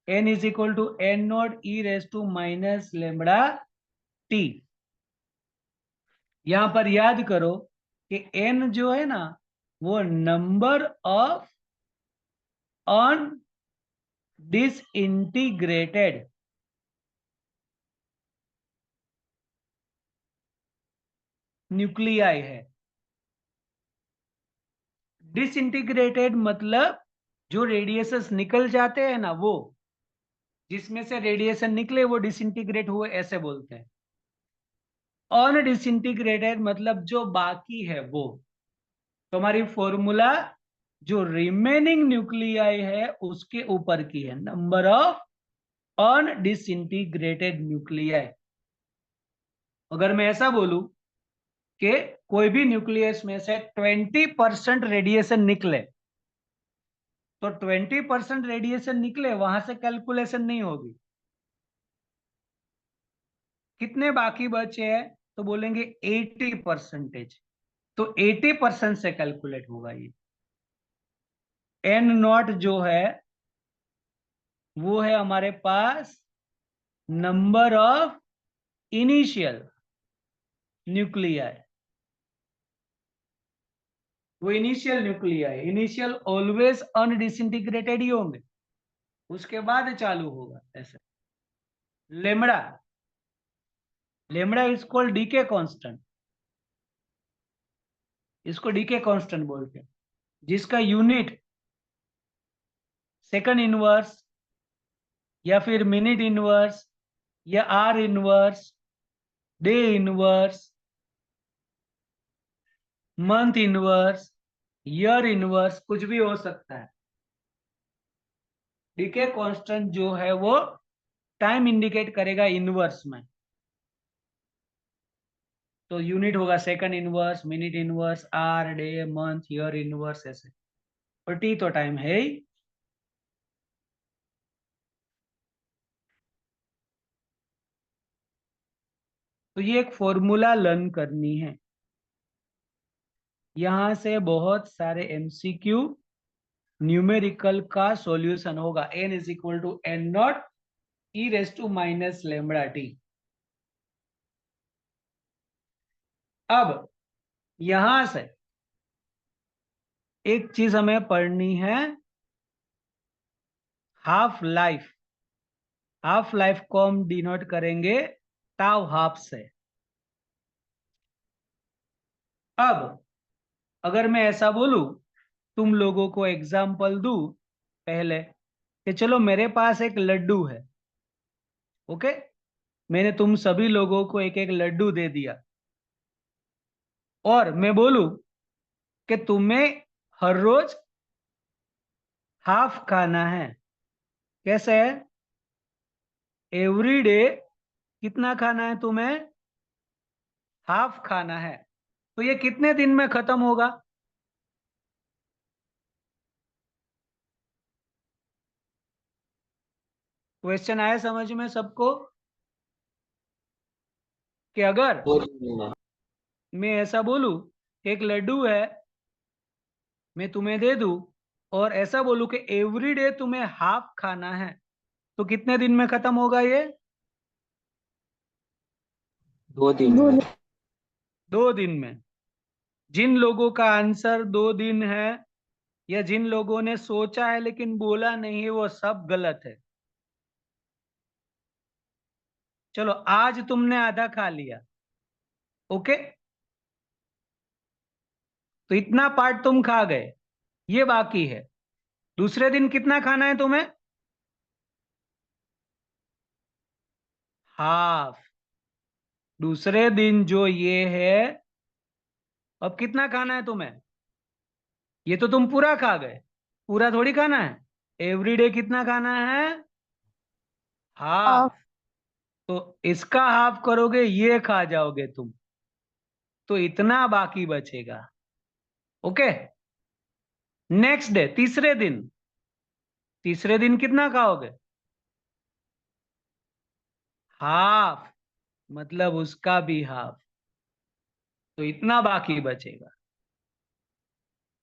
n is equal to N naught e raise to minus lambda t. यहां पर याद करो कि n जो है ना, वो number of an disintegrated nuclei है। डिसइंटीग्रेटेड मतलब जो रेडिएशंस निकल जाते हैं ना, वो जिसमें से रेडिएशन निकले वो डिसइंटीग्रेट हुए, ऐसे बोलते हैं। अनडिसइंटीग्रेटेड मतलब जो बाकी है वो। तो हमारी फॉर्मूला जो रिमेनिंग न्यूक्लियाई है उसके ऊपर की है, नंबर ऑफ अनडिसइंटीग्रेटेड न्यूक्लियाई। अगर मैं ऐसा बोलूं कि कोई भी न्यूक्लियस में से 20% रेडिएशन निकले, तो 20% रेडिएशन निकले वहां से कैलकुलेशन नहीं होगी। कितने बाकी बचे हैं, तो बोलेंगे 80%। तो 80% से कैलकुलेट होगा ये। एन नॉट जो है वो है हमारे पास नंबर ऑफ इनिशियल न्यूक्लियाई। वो इनिशियल न्यूक्लियाई, इनिशियल ऑलवेज अनडिसइंटीग्रेटेड ही होंगे, उसके बाद चालू होगा ऐसे। Lambda, lambda is called decay constant. इसको डीके कांस्टेंट बोलते हैं, जिसका यूनिट सेकंड इनवर्स या फिर मिनट इनवर्स या are inverse, day inverse, month inverse, year inverse, कुछ भी हो सकता है। डीके कांस्टेंट जो है वो टाइम इंडिकेट करेगा इनवर्स में। तो यूनिट होगा second inverse, minute inverse, hour, day, month, year inverse, ऐसे। और टी तो टाइम है ही। तो ये एक फॉर्मूला लर्न करनी है। यहां से बहुत सारे एमसीक्यू न्यूमेरिकल का सॉल्यूशन होगा। n is equal to N naught e raise to minus lambda t. अब यहां से एक चीज हमें पढ़नी है, हाफ लाइफ। हाफ लाइफ को हम डिनोट करेंगे टाउ हाफ से। अब अगर मैं ऐसा बोलूं, तुम लोगों को एग्जाम्पल दूं पहले, कि चलो मेरे पास एक लड्डू है। ओके, मैंने तुम सभी लोगों को एक एक लड्डू दे दिया, और मैं बोलूं कि तुम्हें हर रोज हाफ खाना है। कैसे है? एवरी डे कितना खाना है तुम्हें? हाफ खाना है। तो ये कितने दिन में खत्म होगा? क्वेश्चन आया समझ में सबको? कि अगर मैं ऐसा बोलूं कि एक लड्डू है, मैं तुम्हें दे दूं, और ऐसा बोलूं कि एवरी डे तुम्हें हाफ खाना है, तो कितने दिन में खत्म होगा ये? 2 दिन में। 2 दिन में। जिन लोगों का आंसर 2 दिन है, या जिन लोगों ने सोचा है लेकिन बोला नहीं है, वो सब गलत है। चलो, आज तुमने आधा खा लिया। ओके, तो इतना पार्ट तुम खा गए, ये बाकी है। दूसरे दिन कितना खाना है तुम्हें? हाफ। दूसरे दिन जो ये है, अब कितना खाना है तुम्हें? ये तो तुम पूरा खा गए, पूरा थोड़ी खाना है। एवरीडे कितना खाना है? हाफ। हाफ। तो इसका हाफ करोगे, ये खा जाओगे तुम, तो इतना बाकी बचेगा। ओके। नेक्स्ट डे, तीसरे दिन, तीसरे दिन कितना खाओगे? हाफ, मतलब उसका भी हाफ, तो इतना बाकी बचेगा।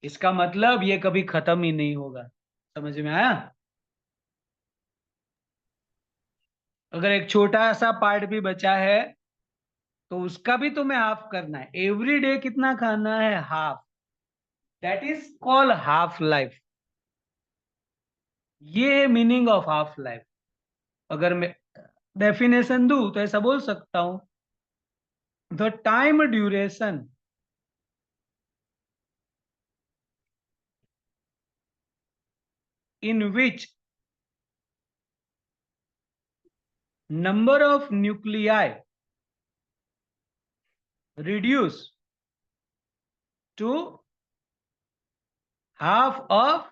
इसका मतलब ये कभी खत्म ही नहीं होगा। समझ में आया? अगर एक छोटा सा पार्ट भी बचा है तो उसका भी तुम्हें हाफ करना है। एवरी डे कितना खाना है? Half. That is called half life. ये मीनिंग ऑफ हाफ लाइफ। अगर मैं डेफिनेशन दूं तो ऐसा बोल सकता हूं, the time duration in which number of nuclei reduce to half of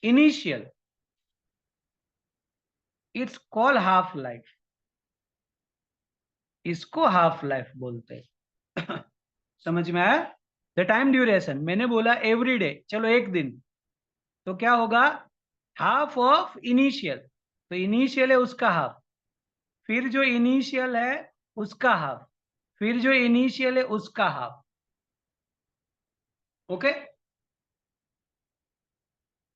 initial, it's called half life। इसको हाफ लाइफ बोलते हैं। समझ में आया? द टाइम ड्यूरेशन, मैंने बोला एवरी डे, चलो एक दिन, तो क्या होगा? हाफ ऑफ इनिशियल, तो इनिशियल है उसका हाफ, फिर जो इनिशियल है उसका हाफ, फिर जो इनिशियल है उसका हाफ। ओके।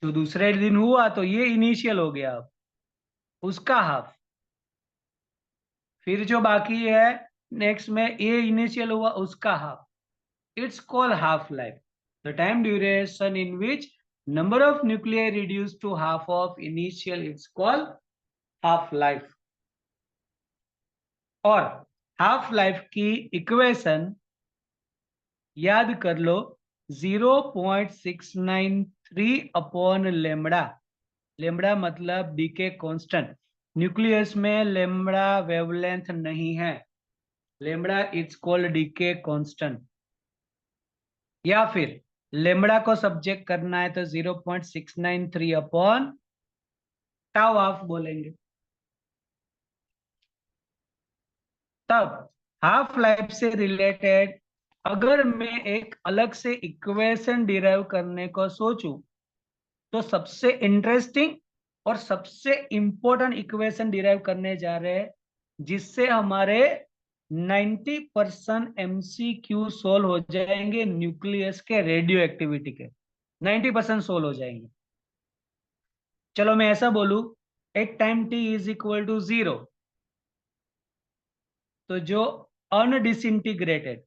तो दूसरे दिन हुआ तो ये इनिशियल हो गया, अब उसका हाफ, फिर जो बाकी है नेक्स्ट में ये इनिशियल हुआ उसका half. It's called half life. The time duration in which number of nuclear reduce to half of initial, it's called half life. और हाफ लाइफ की इक्वेशन याद कर लो, 0.693 अपॉन लेमड़ा। लेमड़ा मतलब डीके कांस्टेंट। न्यूक्लियस में lambda wavelength नहीं है, lambda it's called decay constant. या फिर लेमड़ा को सब्जेक्ट करना है तो 0.693 अपॉन टाउ हाफ बोलेंगे। तब हाफ लाइफ से रिलेटेड अगर मैं एक अलग से इक्वेशन डिराइव करने को सोचूं, तो सबसे इंटरेस्टिंग और सबसे इंपॉर्टेंट इक्वेशन डिराइव करने जा रहे हैं, जिससे हमारे 90% MCQ सोल्व हो जाएंगे, न्यूक्लियस के रेडियो एक्टिविटी के 90% सोल्व हो जाएंगे। चलो मैं ऐसा बोलूं, एक time t is equal to 0, तो जो अनडिसइंटीग्रेटेड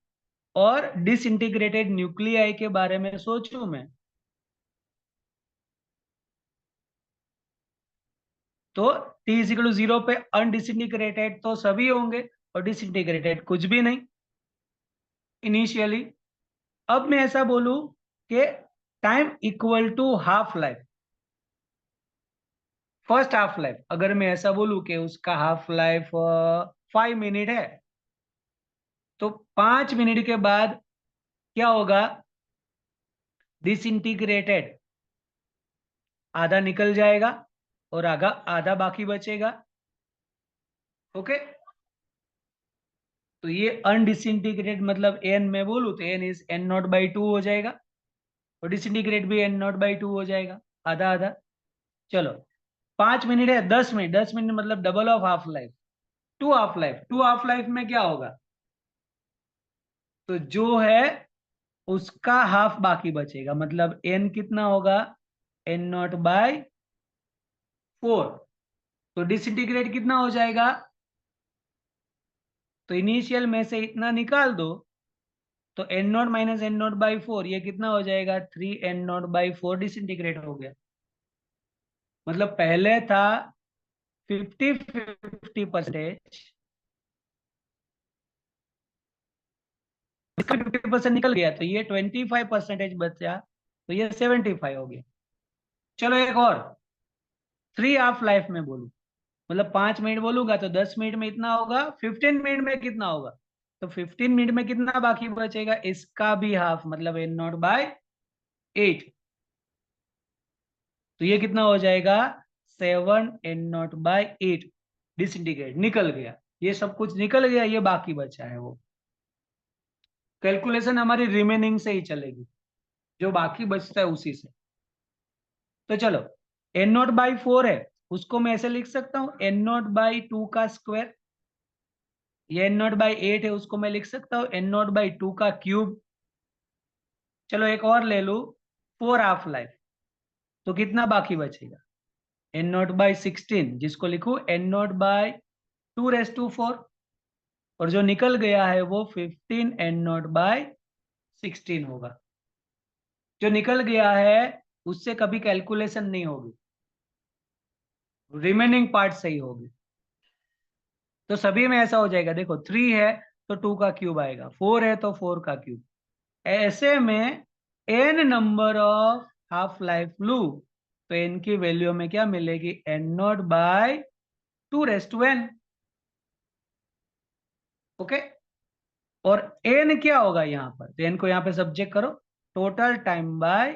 और डिसइंटीग्रेटेड न्यूक्लियाई के बारे में सोचूं मैं, तो t इज इक्वल टू 0 पे अनडिसइंटीग्रेटेड तो सभी होंगे और डिसइंटीग्रेटेड कुछ भी नहीं इनिशियली। अब मैं ऐसा बोलूं कि time equal to half life, first half life, अगर मैं ऐसा बोलूं कि उसका हाफ लाइफ 5 मिनट है, तो 5 मिनट के बाद क्या होगा? डिसइंटीग्रेटेड आधा निकल जाएगा और आधा आधा बाकी बचेगा। ओके। तो ये अनडिसइंटीग्रेटेड मतलब एन में बोलूं तो एन इज n0/2 हो जाएगा, और डिसइंटीग्रेट भी n0/2 हो जाएगा, आधा आधा। चलो 5 मिनट है, 10 मिनट, 10 मिनट मतलब double of half life, two half life. Two half life में क्या होगा? तो जो है उसका हाफ बाकी बचेगा, मतलब एन कितना होगा? n0/4। तो डिसइंटीग्रेट कितना हो जाएगा? तो इनिशियल में से इतना निकाल दो, तो n0 - n0/4 ये कितना हो जाएगा? 3n0/4 डिसइंटीग्रेट हो गया। मतलब पहले था 50-50%, इसका 50% निकल गया तो ये 25% बचा, तो ये 75 हो गया। चलो एक और 3 हाफ लाइफ में बोलूं, मतलब 5 मिनट बोलूंगा तो 10 मिनट में इतना होगा, 15 मिनट में कितना होगा, तो 15 मिनट में कितना बाकी बचेगा, इसका भी हाफ, मतलब n0/8। तो ये कितना हो जाएगा, 7n0/8 डिसइंटीग्रेट निकल गया। ये सब कुछ निकल गया, ये बाकी बचा है वो। कैलकुलेशन हमारी रिमेनिंग से ही चलेगी, जो बाकी बचता है उसी से। तो चलो n0/4 है, उसको मैं ऐसे लिख सकता हूँ n0/2 का स्क्वायर। ये n0/8 है, उसको मैं लिख सकता हूँ n0/2 का क्यूब। चलो एक और ले लू, 4 हाफ लाइफ, तो कितना बाकी बचेगा, n0/16, जिसको लिखू n0/2⁴। और जो निकल गया है वो 15n0/16 होगा। जो निकल गया है उससे कभी कैलकुलेशन नहीं होगी, रिमेनिंग पार्ट सही होगी। तो सभी में ऐसा हो जाएगा, देखो 3 है तो 2 का क्यूब आएगा, 4 है तो 4 का क्यूब। ऐसे में n number of half life लू तो n की वैल्यू में क्या मिलेगी, n0/2⁴ ओके। और n क्या होगा यहाँ पर, तो n को यहाँ पे सब्जेक्ट करो, total time by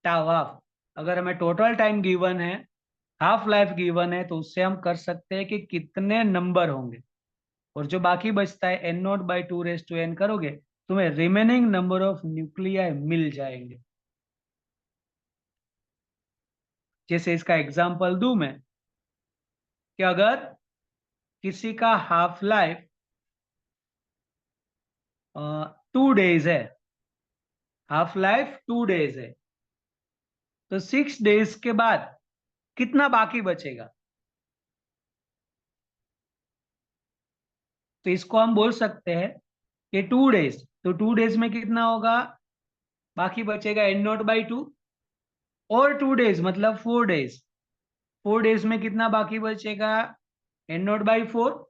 tau half. अगर हमें टोटल टाइम गिवन है, हाफ लाइफ गिवन है, तो उससे हम कर सकते हैं कि कितने नंबर होंगे, और जो बाकी बचता है n0/2⁴ करोगे, तुम्हें रिमेनिंग नंबर ऑफ न्यूक्लियाई मिल जाएंगे। जैसे इसका एग्जांपल दूं मैं, कि अगर किसी का हाफ लाइफ 2 डेज है, हाफ लाइफ 2 डेज है, तो 6 डेज के बाद कितना बाकी बचेगा, तो इसको हम बोल सकते हैं कि 2 डेज, तो 2 डेज में कितना होगा, बाकी बचेगा n0/2। और 2 डेज मतलब 4 डेज, 4 डेज में कितना बाकी बचेगा, n0/4।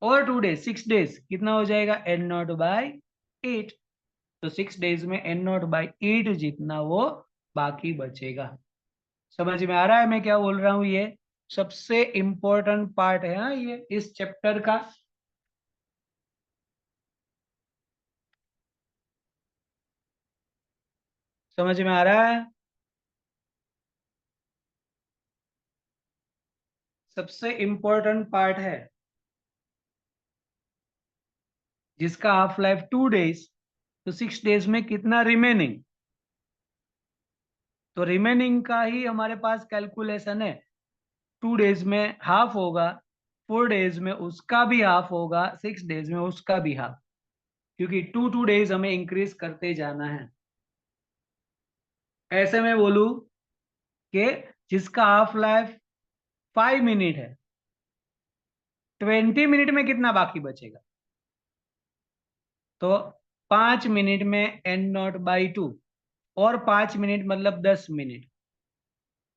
और 2 डेज 6 डेज कितना हो जाएगा, n0/8। तो 6 डेज में n0/8 जितना वो बाकी बचेगा। समझ में आ रहा है मैं क्या बोल रहा हूं, ये सबसे इंपॉर्टेंट पार्ट है ना ये इस चैप्टर का। समझ में आ रहा है, सबसे इंपॉर्टेंट पार्ट है, जिसका हाफ लाइफ 2 डेज, तो 6 डेज में कितना रिमेनिंग, तो रिमेनिंग का ही हमारे पास कैलकुलेशन है। 2 डेज में हाफ होगा, 4 डेज में उसका भी हाफ होगा, 6 डेज में उसका भी हाफ, क्योंकि 2 2 डेज हमें इंक्रीज करते जाना है। ऐसे में बोलूं कि जिसका हाफ लाइफ 5 मिनट है, 20 मिनट में कितना बाकी बचेगा, तो 5 मिनट में n0/2, और 5 मिनट मतलब 10 मिनट,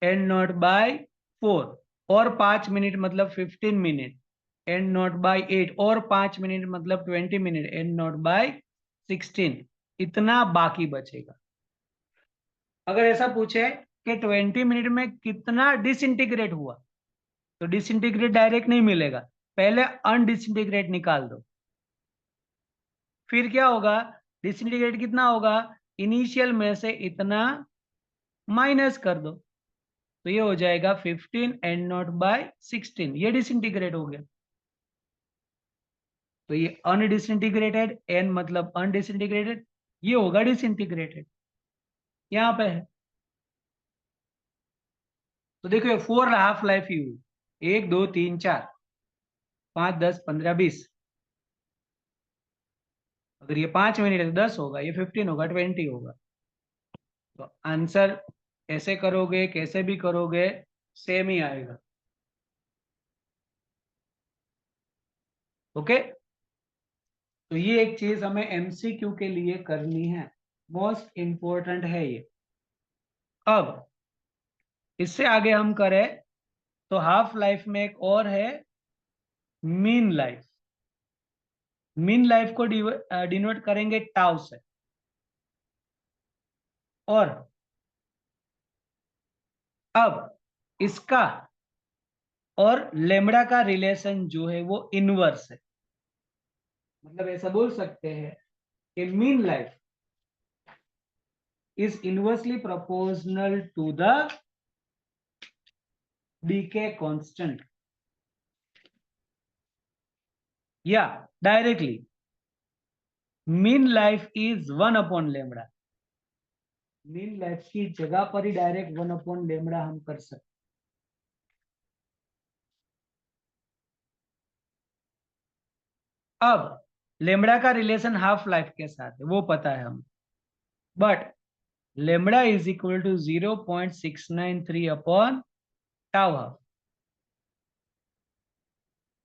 n0/4, और 5 मिनट मतलब 15 मिनट, n0/8, और 5 मिनट मतलब 20 मिनट, n0/16। इतना बाकी बचेगा। अगर ऐसा पूछे कि 20 मिनट में कितना डिसइंटीग्रेट हुआ, तो डिसइंटीग्रेट डायरेक्ट नहीं मिलेगा, पहले अनडिसइंटीग्रेट निकाल दो। फिर क्या होगा, डिसइंटीग्रेट कितना होगा, इनिशियल में से इतना माइनस कर दो, तो ये हो जाएगा 15n0/16, ये डिसइंटीग्रेट हो गया। तो ये अनडिसइंटीग्रेटेड, n मतलब अनडिसइंटीग्रेटेड, ये होगा डिसइंटीग्रेटेड, यहाँ पे है। तो देखो ये 4 हाफ लाइफ ही हुई, 1 2 3 4 5 10 15 20। अगर ये 5 मिनट है तो 10 होगा, ये 15 होगा, 20 होगा। तो आंसर ऐसे करोगे कैसे भी करोगे सेम ही आएगा। ओके, तो ये एक चीज हमें एमसीक्यू के लिए करनी है, मोस्ट इंपॉर्टेंट है ये। अब इससे आगे हम करें तो हाफ लाइफ में एक और है मीन लाइफ। मीन लाइफ को डिनोट करेंगे टाउ से, और अब इसका और लेमड़ा का रिलेशन जो है वो इनवर्स है। मतलब ऐसा बोल सकते हैं कि mean life is inversely proportional to the decay constant, या directly mean life is 1 lambda. Mean life की जगह पर ही डायरेक्ट 1 लेमड़ा हम कर सकते। अब लेमड़ा का रिलेशन हाफ लाइफ के साथ है वो पता है हमें, but lambda is equal to 0.693 upon tau half.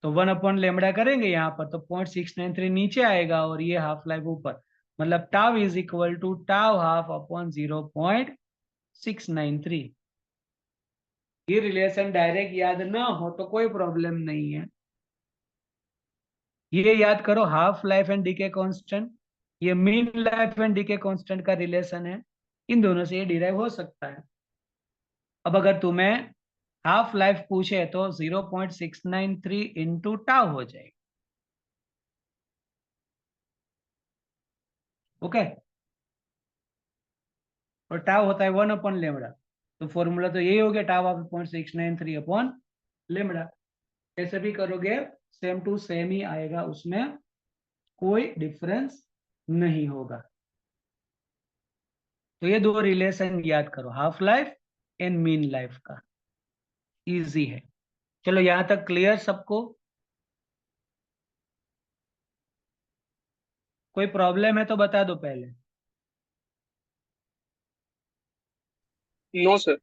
तो 1 लेमड़ा करेंगे यहाँ पर तो 0.693 नीचे आएगा और ये हाफ लाइफ ऊपर, मतलब tau is equal to tau half upon 0.693। ये रिलेशन डायरेक्ट याद ना हो तो कोई प्रॉब्लम नहीं है, ये याद करो half life and decay constant, ये mean life and decay constant का रिलेशन है, इन दोनों से ये डिराइव हो सकता है। अब अगर तुम्हें हाफ लाइफ पूछे तो 0.693 इंटू टाउ हो जाएगा। ओके, और टाउ होता है 1/लेमड़ा, तो फॉर्मूला तो यही हो गया, टाउ ऑफ 0.693/लेमड़ा। कैसे भी करोगे सेम टू सेम ही आएगा, उसमें कोई डिफरेंस नहीं होगा। तो ये दो रिलेशन याद करो, half life and mean life का, इजी है। चलो यहां तक क्लियर सबको? कोई प्रॉब्लम है तो बता दो पहले। No sir.